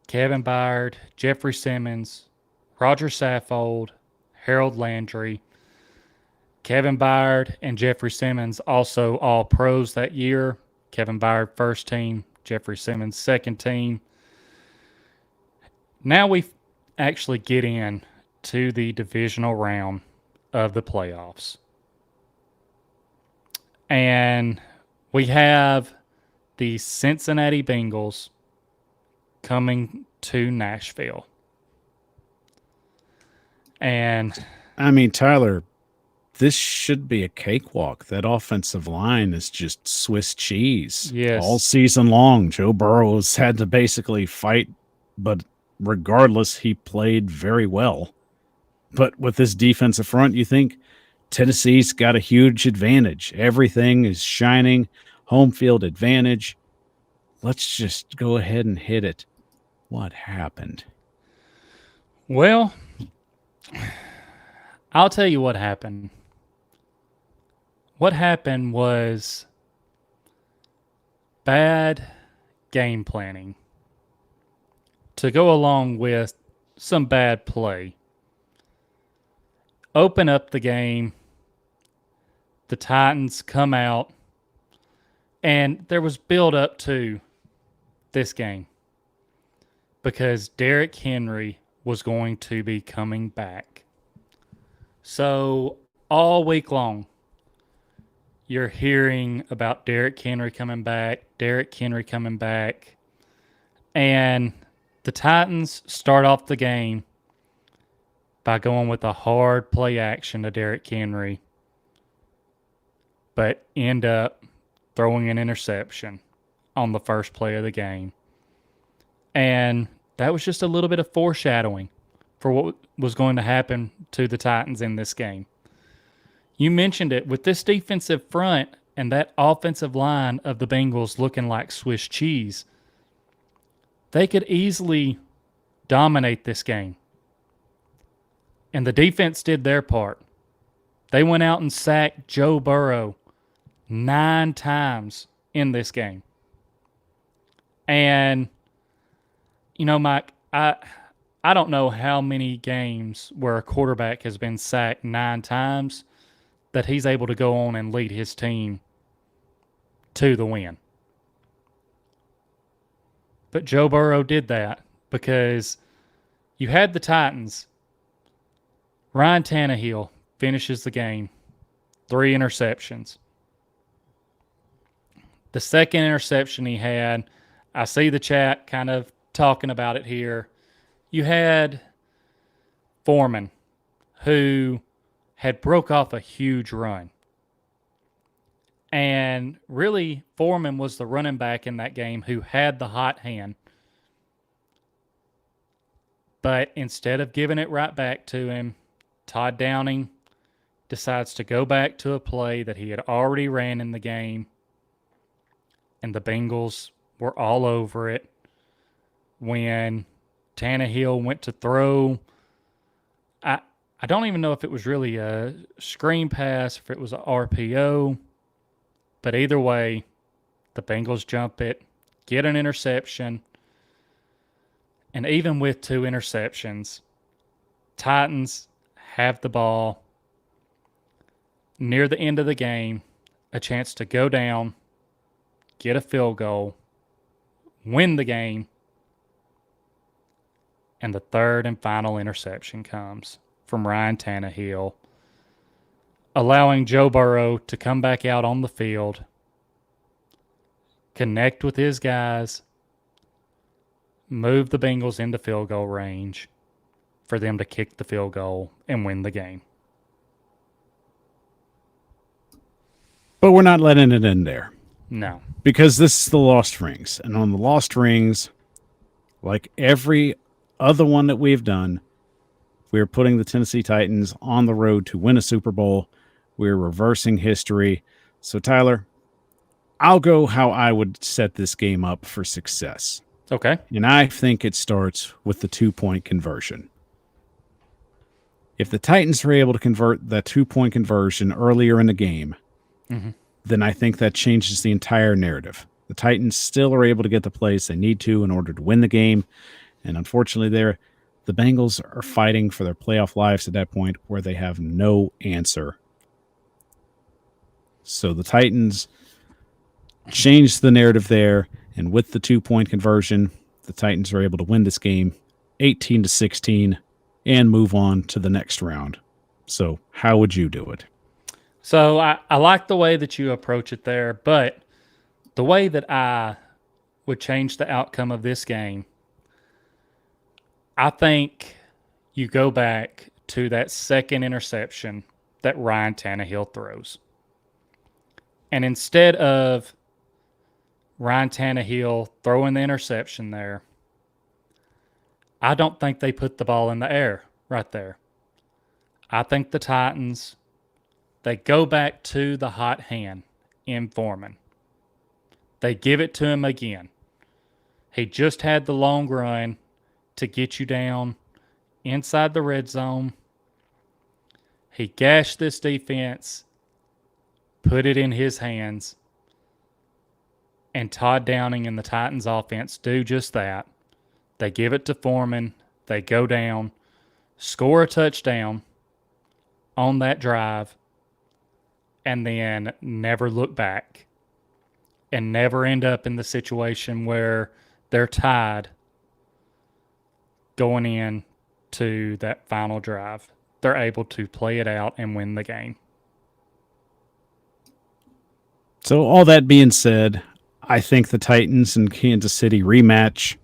Kevin Byard, Jeffrey Simmons, Roger Saffold, Harold Landry. Kevin Byard and Jeffrey Simmons also all pros that year. Kevin Byard first team, Jeffrey Simmons' second team. Now we actually get in to the divisional round of the playoffs. And we have the Cincinnati Bengals coming to Nashville. And I mean, Tyler, this should be a cakewalk. That offensive line is just Swiss cheese. Yes. All season long, Joe Burrow has had to basically fight, but regardless, he played very well. But with this defensive front, you think Tennessee's got a huge advantage. Everything is shining, home field advantage. Let's just go ahead and hit it. What happened? well, I'll tell you what happened. What happened was bad game planning to go along with some bad play. Open up the game. The Titans come out, and there was build up to this game because Derrick Henry was going to be coming back. So all week long, you're hearing about Derrick Henry coming back, and the Titans start off the game by going with a hard play action to Derrick Henry, but end up throwing an interception on the first play of the game. And that was just a little bit of foreshadowing for what was going to happen to the Titans in this game. You mentioned it, with this defensive front and that offensive line of the Bengals looking like Swiss cheese, they could easily dominate this game. And the defense did their part. They went out and sacked Joe Burrow 9 times in this game. And, you know, Mike, I don't know how many games where a quarterback has been sacked 9 times that he's able to go on and lead his team to the win. But Joe Burrow did that because you had the Titans. Ryan Tannehill finishes the game, 3 interceptions. The second interception he had, I see the chat kind of talking about it here. You had Foreman, who had broke off a huge run. And really, Foreman was the running back in that game who had the hot hand. But instead of giving it right back to him, Todd Downing decides to go back to a play that he had already ran in the game. And the Bengals were all over it when Tannehill went to throw. I don't even know if it was really a screen pass, if it was an RPO. But either way, the Bengals jump it, get an interception. And even with 2 interceptions, Titans have the ball near the end of the game, a chance to go down, get a field goal, win the game, and the third and final interception comes from Ryan Tannehill, allowing Joe Burrow to come back out on the field, connect with his guys, move the Bengals into field goal range for them to kick the field goal and win the game. But we're not letting it end there. No. Because this is the Lost Rings. And on the Lost Rings, like every other one that we've done, we're putting the Tennessee Titans on the road to win a Super Bowl. We're reversing history. So, Tyler, I'll go how I would set this game up for success. Okay. And I think it starts with the 2-point conversion. If the Titans are able to convert that 2-point conversion earlier in the game, then I think that changes the entire narrative. The Titans still are able to get the plays they need to in order to win the game. And unfortunately, the Bengals are fighting for their playoff lives at that point where they have no answer. So the Titans change the narrative there, And with the 2-point conversion, the Titans are able to win this game 18-16 and move on to the next round. So how would you do it? So I like the way that you approach it there, but the way that I would change the outcome of this game, I think you go back to that second interception that Ryan Tannehill throws. And instead of Ryan Tannehill throwing the interception there, I don't think they put the ball in the air right there. I think the Titans, they go back to the hot hand in Foreman. They give it to him again. He just had the long run to get you down inside the red zone. He gashed this defense, put it in his hands, and Todd Downing and the Titans offense do just that. They give it to Foreman. They go down, score a touchdown on that drive, and then never look back and never end up in the situation where they're tied going in to that final drive. They're able to play it out and win the game. So all that being said, I think the Titans and Kansas City rematch.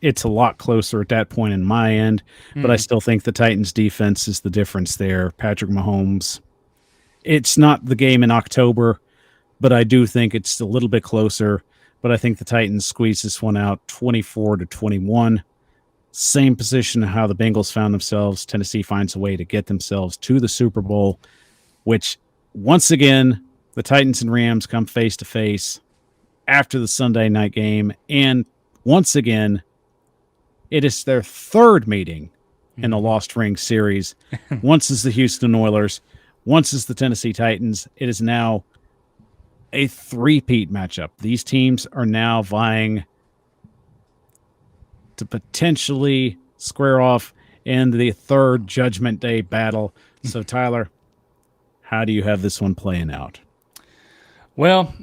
It's a lot closer at that point in my end, but I still think the Titans defense is the difference there. Patrick Mahomes. It's not the game in October, but I do think it's a little bit closer. But I think the Titans squeeze this one out 24-21. Same position how the Bengals found themselves. Tennessee finds a way to get themselves to the Super Bowl, which once again, the Titans and Rams come face to face after the Sunday night game. And once again, it is their third meeting in the Lost Ring series. Once is the Houston Oilers. Once is the Tennessee Titans. It is now a three-peat matchup. These teams are now vying to potentially square off in the third Judgment Day battle. So, Tyler, how do you have this one playing out? Well,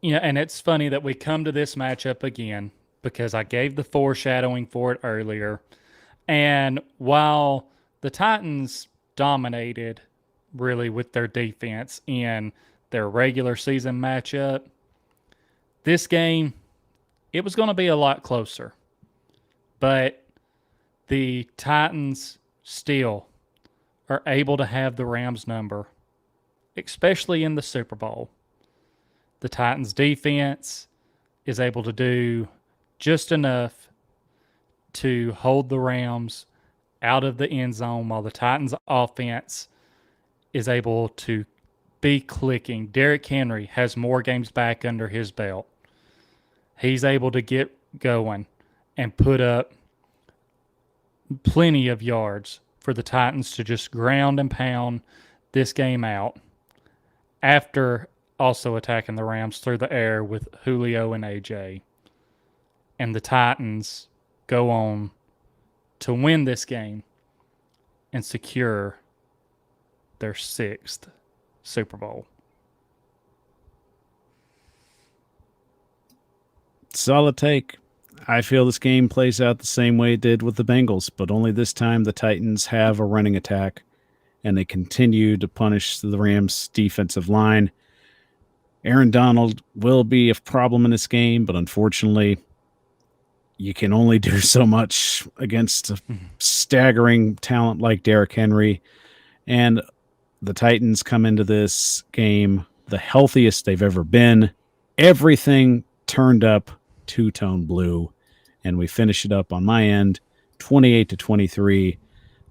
and it's funny that we come to this matchup again because I gave the foreshadowing for it earlier. And while the Titans dominated really with their defense in their regular season matchup, this game, it was going to be a lot closer. But the Titans still are able to have the Rams number, especially in the Super Bowl. The Titans defense is able to do just enough to hold the Rams out of the end zone while the Titans offense is able to be clicking. Derrick Henry has more games back under his belt. He's able to get going and put up plenty of yards for the Titans to just ground and pound this game out after also attacking the Rams through the air with Julio and AJ. And the Titans go on to win this game and secure their 6th Super Bowl. Solid take. I feel this game plays out the same way it did with the Bengals, but only this time the Titans have a running attack and they continue to punish the Rams' defensive line. Aaron Donald will be a problem in this game, but unfortunately, you can only do so much against a staggering talent like Derrick Henry. And the Titans come into this game the healthiest they've ever been. Everything turned up two-tone blue. And we finish it up on my end, 28-23,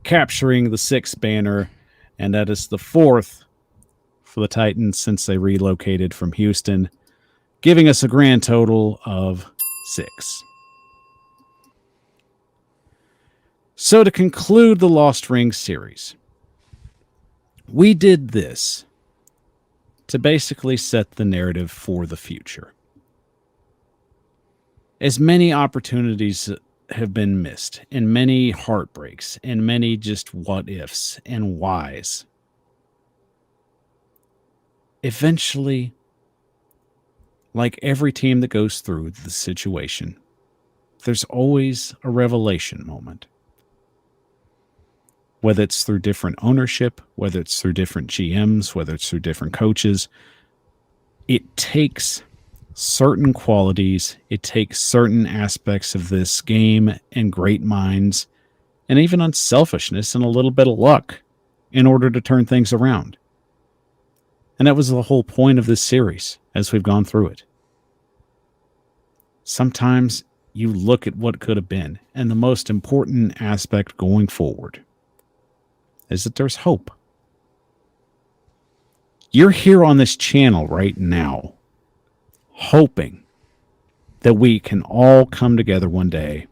capturing the 6th banner. And that is the 4th for the Titans since they relocated from Houston, giving us a grand total of 6. So to conclude the Lost Ring series, we did this to basically set the narrative for the future. As many opportunities have been missed, and many heartbreaks, and many just what-ifs and whys, eventually, like every team that goes through the situation, there's always a revelation moment. Whether it's through different ownership, whether it's through different GMs, whether it's through different coaches, it takes certain qualities, it takes certain aspects of this game and great minds, and even unselfishness and a little bit of luck in order to turn things around. And that was the whole point of this series as we've gone through it. Sometimes you look at what could have been, and the most important aspect going forward is that there's hope. You're here on this channel right now, hoping that we can all come together one day,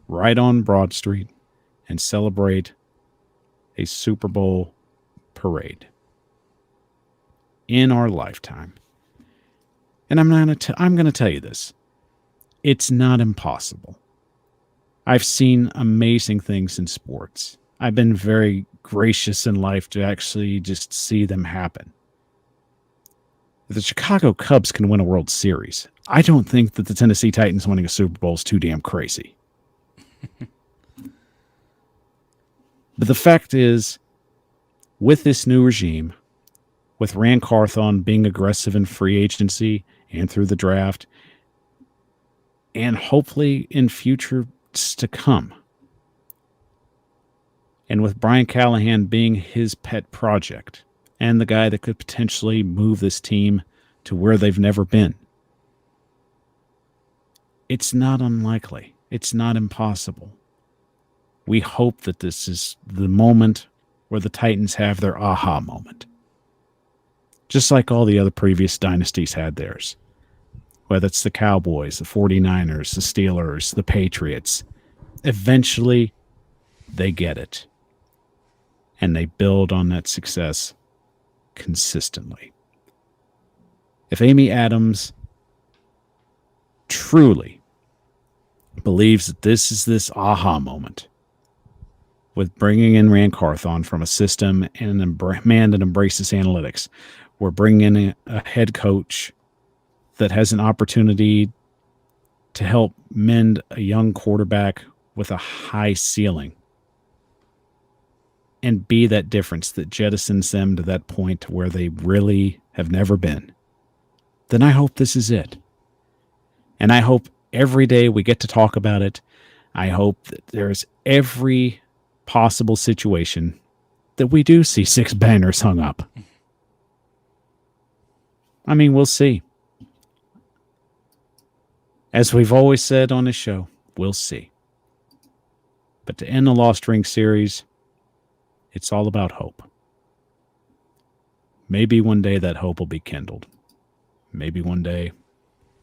right on Broad Street, and celebrate a Super Bowl parade in our lifetime. And I'm going to tell you this. It's not impossible. I've seen amazing things in sports. I've been very gracious in life to actually just see them happen. If the Chicago Cubs can win a World Series, I don't think that the Tennessee Titans winning a Super Bowl is too damn crazy. But the fact is, with this new regime, with Ran Carthon being aggressive in free agency and through the draft, and hopefully in future to come, and with Brian Callahan being his pet project and the guy that could potentially move this team to where they've never been, it's not unlikely. It's not impossible. We hope that this is the moment where the Titans have their aha moment. Just like all the other previous dynasties had theirs. Whether it's the Cowboys, the 49ers, the Steelers, the Patriots. Eventually, they get it. And they build on that success consistently. If Amy Adams truly believes that this is this aha moment, with bringing in Ran Carthon from a system and a man that embraces analytics, we're bringing in a head coach that has an opportunity to help mend a young quarterback with a high ceiling and be that difference that jettisons them to that point where they really have never been, then I hope this is it. And I hope every day we get to talk about it. I hope that there's every possible situation that we do see 6 banners hung up. I mean, we'll see. As we've always said on this show, we'll see. But to end the Lost Ring series, it's all about hope. Maybe one day that hope will be kindled. Maybe one day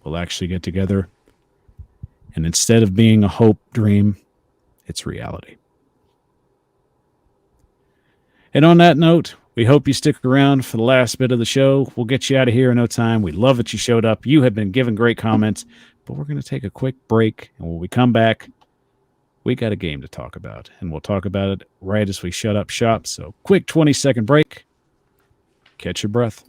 we'll actually get together, and instead of being a hope dream, it's reality. And on that note, we hope you stick around for the last bit of the show. We'll get you out of here in no time. We love that you showed up. You have been giving great comments, but we're going to take a quick break, and when we come back, we got a game to talk about, and we'll talk about it right as we shut up shop. So quick 20-second break. Catch your breath.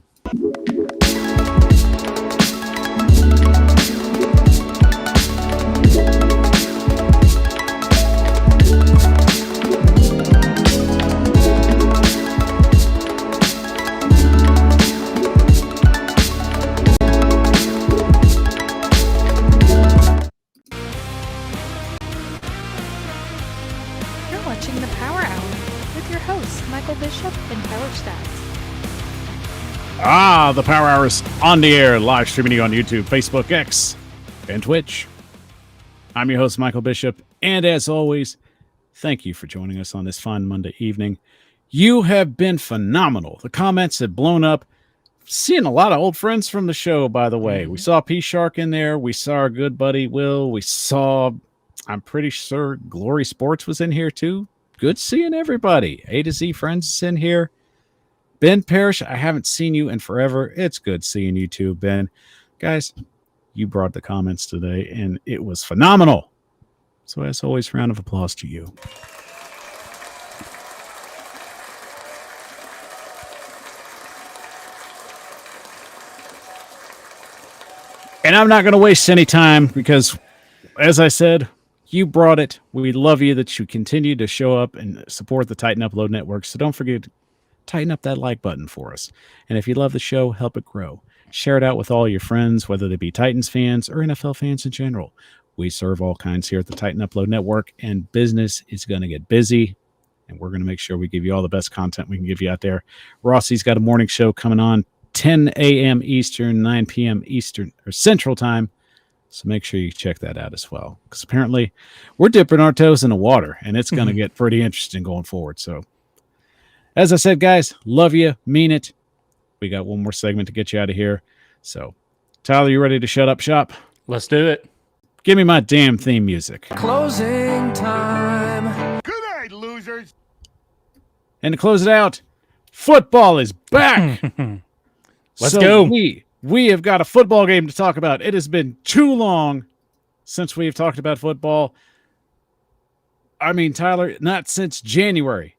You're watching the Power Hour with your hosts, Michael Bishop and Tyler Stats. The Power Hour is on the air, live streaming you on YouTube, Facebook, X, and Twitch. I'm your host, Michael Bishop, and as always, thank you for joining us on this fine Monday evening. You have been phenomenal. The comments have blown up. Seeing a lot of old friends from the show, by the way. We saw P Shark in there. We saw our good buddy Will. We saw, I'm pretty sure Glory Sports was in here too. Good seeing everybody. A to Z Friends is in here. Ben Parrish, I haven't seen you in forever. It's good seeing you too, Ben. Guys, you brought the comments today, and it was phenomenal. So as always, round of applause to you. And I'm not going to waste any time because, as I said, you brought it. We love you that you continue to show up and support the Titan Upload Network. So don't forget to tighten up that like button for us. And if you love the show, help it grow. Share it out with all your friends, whether they be Titans fans or NFL fans in general. We serve all kinds here at the Titan Upload Network, and business is going to get busy. And we're going to make sure we give you all the best content we can give you out there. Rossi's got a morning show coming on 10 a.m. Eastern, 9 p.m. Eastern or Central Time. So make sure you check that out as well. Because apparently we're dipping our toes in the water, and it's going to get pretty interesting going forward. So as I said, guys, love you, mean it. We got one more segment to get you out of here. So, Tyler, you ready to shut up shop? Let's do it. Give me my damn theme music. Closing time. Good night, losers. And to close it out, football is back. Let's go. We have got a football game to talk about. It has been too long since we've talked about football. I mean, Tyler, not since January.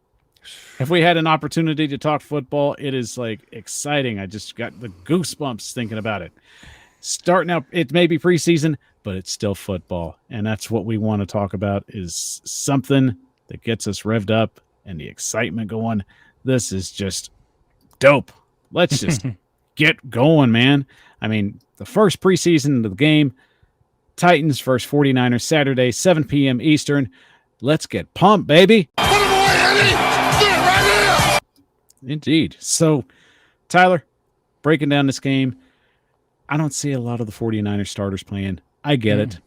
If we had an opportunity to talk football, it is like exciting. I just got the goosebumps thinking about it. Starting out, it may be preseason, but it's still football. And that's what we want to talk about, is something that gets us revved up and the excitement going. This is just dope. Let's just get going, man. I mean, the first preseason of the game, Titans versus 49ers, Saturday, 7 p.m. Eastern. Let's get pumped, baby. Indeed. So, Tyler, breaking down this game, I don't see a lot of the 49ers starters playing. I get it.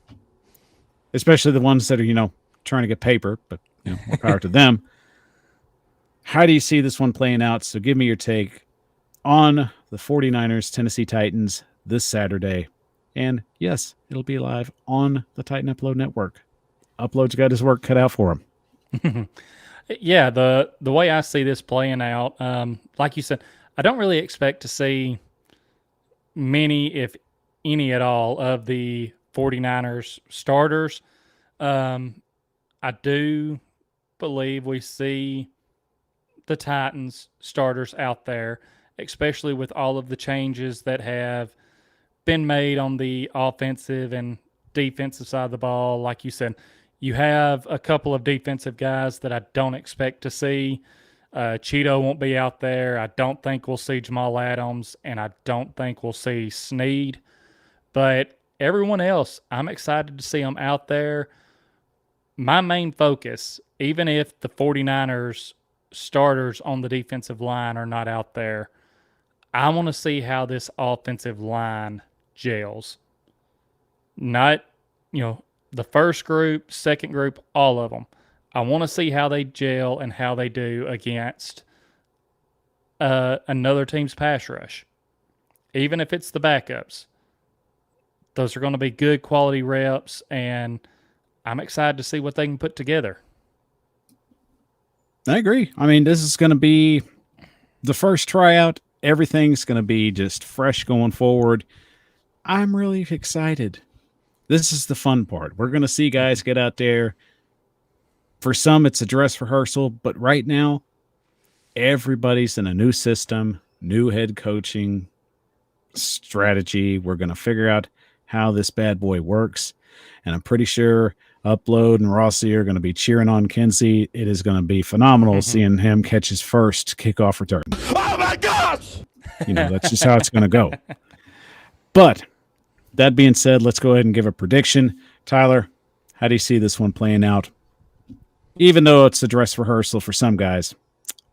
Especially the ones that are, trying to get paper, but more power to them. How do you see this one playing out? So give me your take on the 49ers, Tennessee Titans this Saturday. And yes, it'll be live on the Titan Upload Network. Upload's got his work cut out for him. Yeah, the way I see this playing out, like you said, I don't really expect to see many, if any at all, of the 49ers starters. I do believe we see the Titans starters out there, especially with all of the changes that have been made on the offensive and defensive side of the ball. Like you said, you have a couple of defensive guys that I don't expect to see. Cheeto won't be out there. I don't think we'll see Jamal Adams, and I don't think we'll see Snead. But everyone else, I'm excited to see them out there. My main focus, even if the 49ers starters on the defensive line are not out there, I want to see how this offensive line gels. Not, the first group, second group, all of them. I want to see how they gel and how they do against another team's pass rush. Even if it's the backups. Those are going to be good quality reps, and I'm excited to see what they can put together. I agree. I mean, this is going to be the first tryout. Everything's going to be just fresh going forward. I'm really excited. This is the fun part. We're going to see guys get out there. For some, it's a dress rehearsal, but right now, everybody's in a new system, new head coaching strategy. We're going to figure out how this bad boy works, and I'm pretty sure Upload and Rossi are going to be cheering on Kinsey. It is going to be phenomenal seeing him catch his first kickoff return. Oh my gosh! That's just how it's going to go. But that being said, let's go ahead and give a prediction. Tyler, how do you see this one playing out? Even though it's a dress rehearsal for some guys,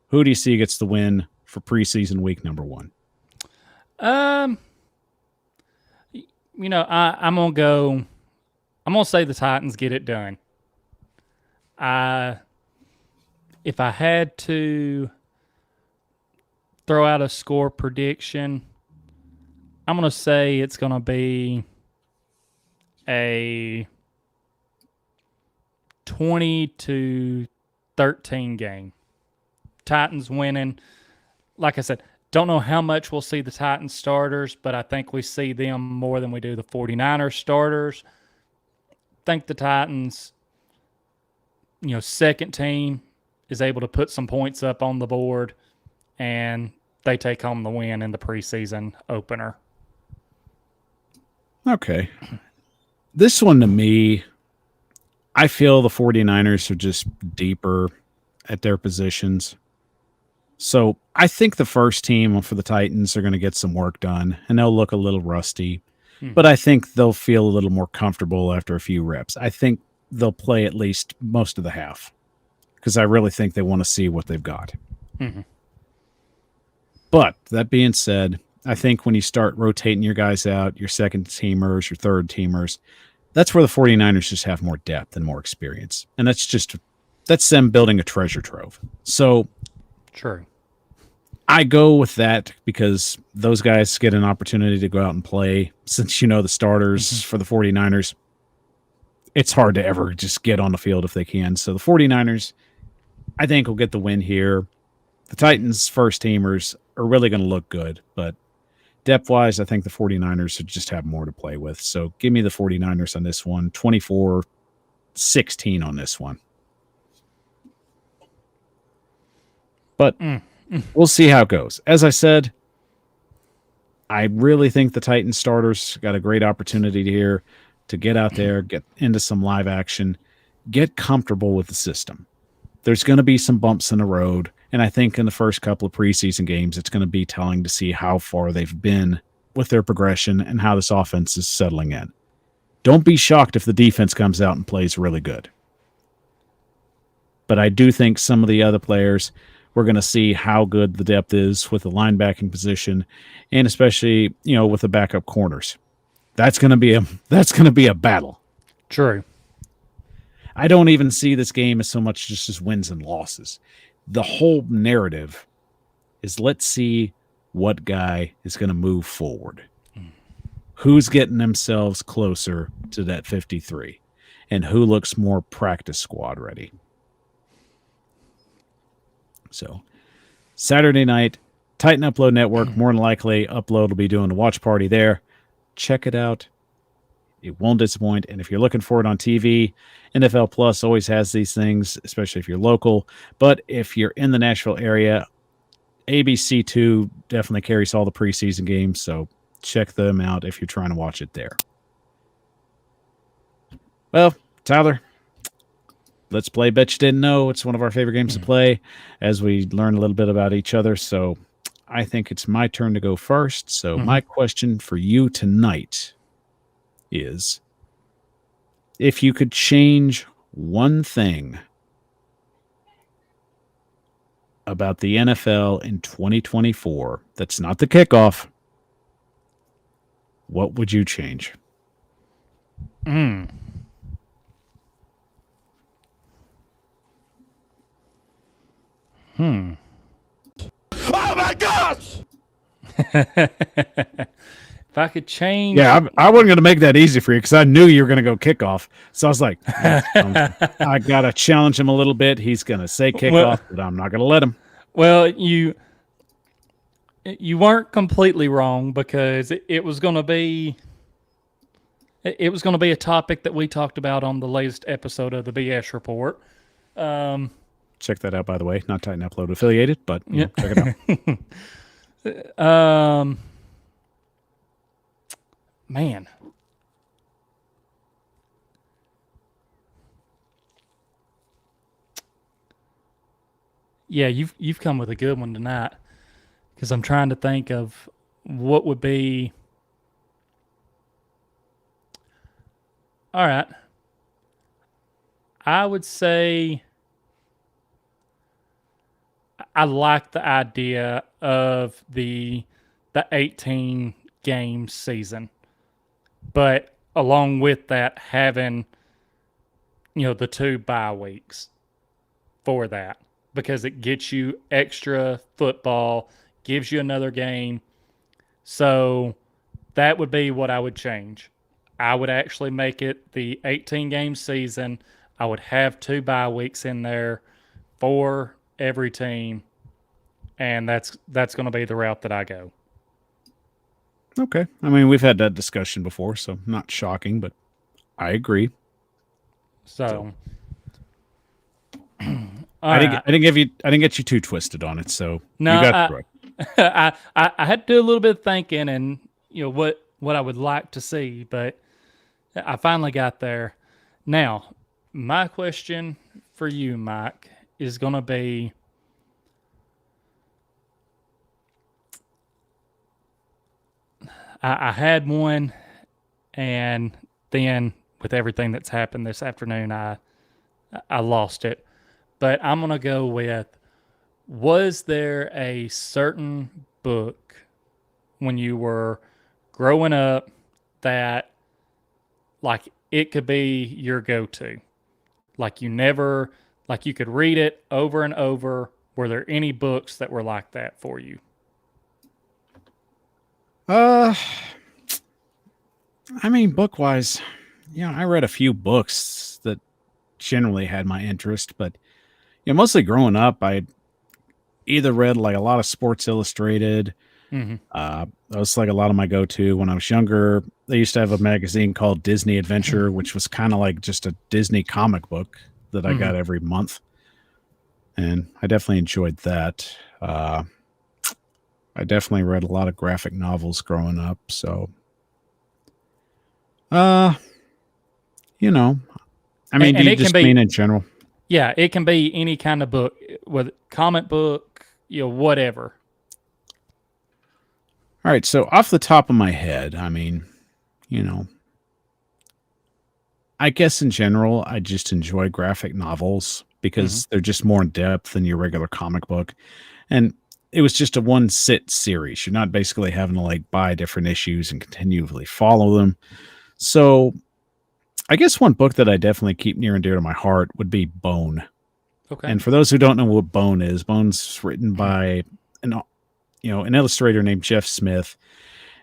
who do you see gets the win for preseason week number 1? I'm going to say the Titans get it done. If I had to throw out a score prediction, I'm going to say it's going to be a 20-13 game. Titans winning. Like I said, don't know how much we'll see the Titans starters, but I think we see them more than we do the 49ers starters. Think the Titans, second team is able to put some points up on the board, and they take home the win in the preseason opener. Okay. This one to me, I feel the 49ers are just deeper at their positions. So I think the first team for the Titans are going to get some work done, and they'll look a little rusty. But I think they'll feel a little more comfortable after a few reps. I think they'll play at least most of the half because I really think they want to see what they've got. Mm-hmm. But that being said, I think when you start rotating your guys out, your second teamers, your third teamers, that's where the 49ers just have more depth and more experience. And that's them building a treasure trove. So True. I go with that because those guys get an opportunity to go out and play. Since the starters for the 49ers, it's hard to ever just get on the field if they can. So the 49ers, I think, will get the win here. The Titans' first teamers are really going to look good, but depth-wise, I think the 49ers should just have more to play with. So give me the 49ers on this one, 24-16 on this one. But we'll see how it goes. As I said, I really think the Titans starters got a great opportunity here to get out there, get into some live action, get comfortable with the system. There's going to be some bumps in the road, and I think in the first couple of preseason games, it's going to be telling to see how far they've been with their progression and how this offense is settling in. Don't be shocked if the defense comes out and plays really good. But I do think some of the other players, we're going to see how good the depth is with the linebacking position, and especially with the backup corners. That's going to be a battle. True. I don't even see this game as so much just as wins and losses. The whole narrative is let's see what guy is going to move forward. Who's getting themselves closer to that 53, and who looks more practice squad ready. So Saturday night, Titan Upload Network, more than likely Upload will be doing a watch party there. Check it out. It won't disappoint. And if you're looking for it on TV, NFL Plus always has these things, especially if you're local. But if you're in the Nashville area, ABC2 definitely carries all the preseason games. So check them out if you're trying to watch it there. Well, Tyler, let's play Bet You Didn't Know. It's one of our favorite games to play as we learn a little bit about each other. So I think it's my turn to go first. So my question for you tonight is, if you could change one thing about the NFL in 2024 that's not the kickoff, what would you change? Oh my gosh! If I could change... Yeah, I wasn't going to make that easy for you because I knew you were going to go kickoff. So I was like, I got to challenge him a little bit. He's going to say kickoff, but I'm not going to let him. Well, you weren't completely wrong because it was going to be... It was going to be a topic that we talked about on the latest episode of the BS Report. Check that out, by the way. Not Titan Upload affiliated, but check it out. Man. Yeah, you've come with a good one tonight because I'm trying to think of what would be... All right. I would say I like the idea of the 18 game season, but along with that, having the 2 bye weeks for that, because it gets you extra football, gives you another game. So that would be what I would change. I would actually make it the 18 game season. I would have 2 bye weeks in there for every team, and that's going to be the route that I go. Okay. I mean, we've had that discussion before, so not shocking, but I agree. So I didn't get you too twisted on it, so no, you got through it. I had to do a little bit of thinking, and what what I would like to see, but I finally got there. Now, my question for you, Mike, is going to be, I had one, and then with everything that's happened this afternoon, I lost it. But I'm going to go with, was there a certain book when you were growing up that, like, it could be your go-to? Like, you could read it over and over. Were there any books that were like that for you? I mean, book-wise, I read a few books that generally had my interest, but mostly growing up, I either read like a lot of Sports Illustrated. Mm-hmm. That was like a lot of my go-to when I was younger. They used to have a magazine called Disney Adventure, which was kind of like just a Disney comic book that I got every month, and I definitely enjoyed that. I definitely read a lot of graphic novels growing up, so I mean, do you just mean in general? Yeah, it can be any kind of book, with comic book, whatever. All right, so off the top of my head, I mean, I guess in general, I just enjoy graphic novels because they're just more in depth than your regular comic book. And it was just a one sit series. You're not basically having to like buy different issues and continually follow them. So I guess one book that I definitely keep near and dear to my heart would be Bone. Okay. And for those who don't know what Bone is, Bone's written by an illustrator named Jeff Smith.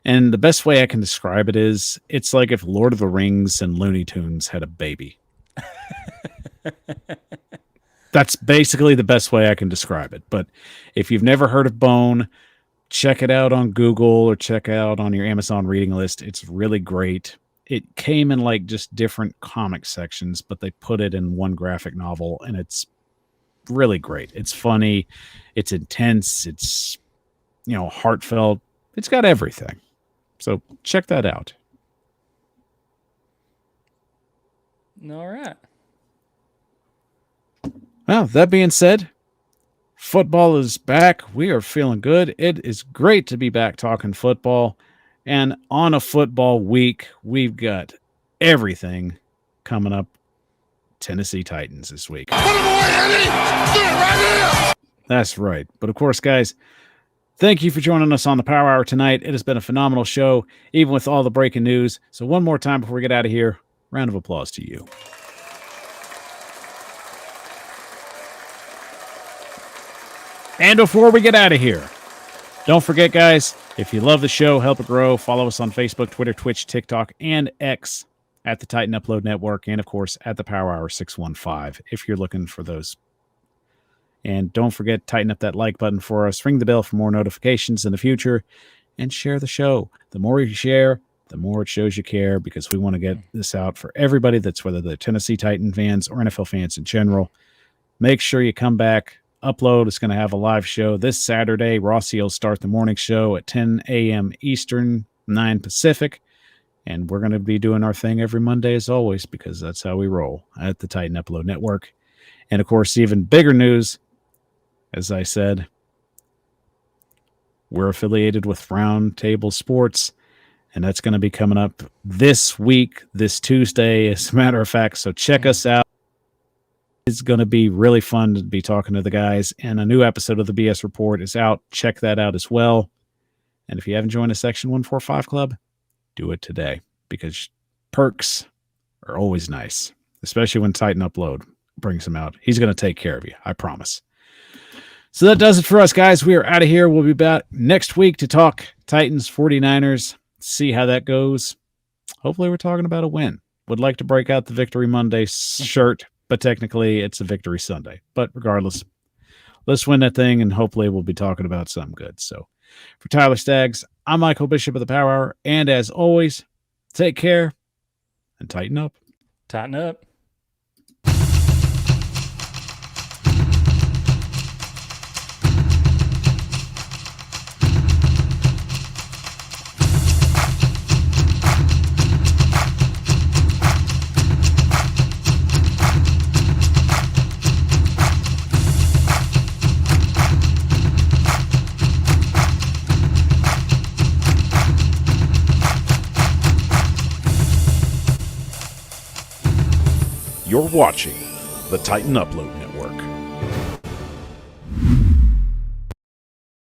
And the best way I can describe it is, it's like if Lord of the Rings and Looney Tunes had a baby. That's basically the best way I can describe it. But if you've never heard of Bone, check it out on Google or check out on your Amazon reading list. It's really great. It came in like just different comic sections, but they put it in one graphic novel, and it's really great. It's funny. It's intense. It's, heartfelt. It's got everything. So check that out. All right. Well, that being said, football is back. We are feeling good. It is great to be back talking football. And on a football week, we've got everything coming up. Tennessee Titans this week. Put them away, Eddie! Do it right here! That's right. But of course, guys, thank you for joining us on the Power Hour tonight. It has been a phenomenal show, even with all the breaking news. So one more time before we get out of here, round of applause to you. And before we get out of here, don't forget, guys, if you love the show, help it grow, follow us on Facebook, Twitter, Twitch, TikTok, and X at the Titan Upload Network, and of course at the Power Hour 615 if you're looking for those. And don't forget, tighten up that like button for us, ring the bell for more notifications in the future, and share the show. The more you share, the more it shows you care, because we want to get this out for everybody that's, whether they're Tennessee Titan fans or NFL fans in general. Make sure you come back. Upload is going to have a live show this Saturday. Rossi will start the morning show at 10 a.m. Eastern, 9 Pacific. And we're going to be doing our thing every Monday as always, because that's how we roll at the Titan Upload Network. And of course, even bigger news, as I said, we're affiliated with Round Table Sports, and that's going to be coming up this week, this Tuesday, as a matter of fact. So check us out. It's going to be really fun to be talking to the guys, and a new episode of the BS Report is out. Check that out as well. And if you haven't joined a Section 145 Club, do it today, because perks are always nice, especially when Titan Upload brings them out. He's going to take care of you, I promise. So that does it for us, guys. We are out of here. We'll be back next week to talk Titans 49ers, see how that goes. Hopefully we're talking about a win. Would like to break out the Victory Monday shirt, but technically it's a Victory Sunday. But regardless, let's win that thing, and hopefully we'll be talking about something good. So for Tyler Staggs, I'm Michael Bishop of the Power Hour, and as always, take care and tighten up. Tighten up. You're watching the Titan Upload Network.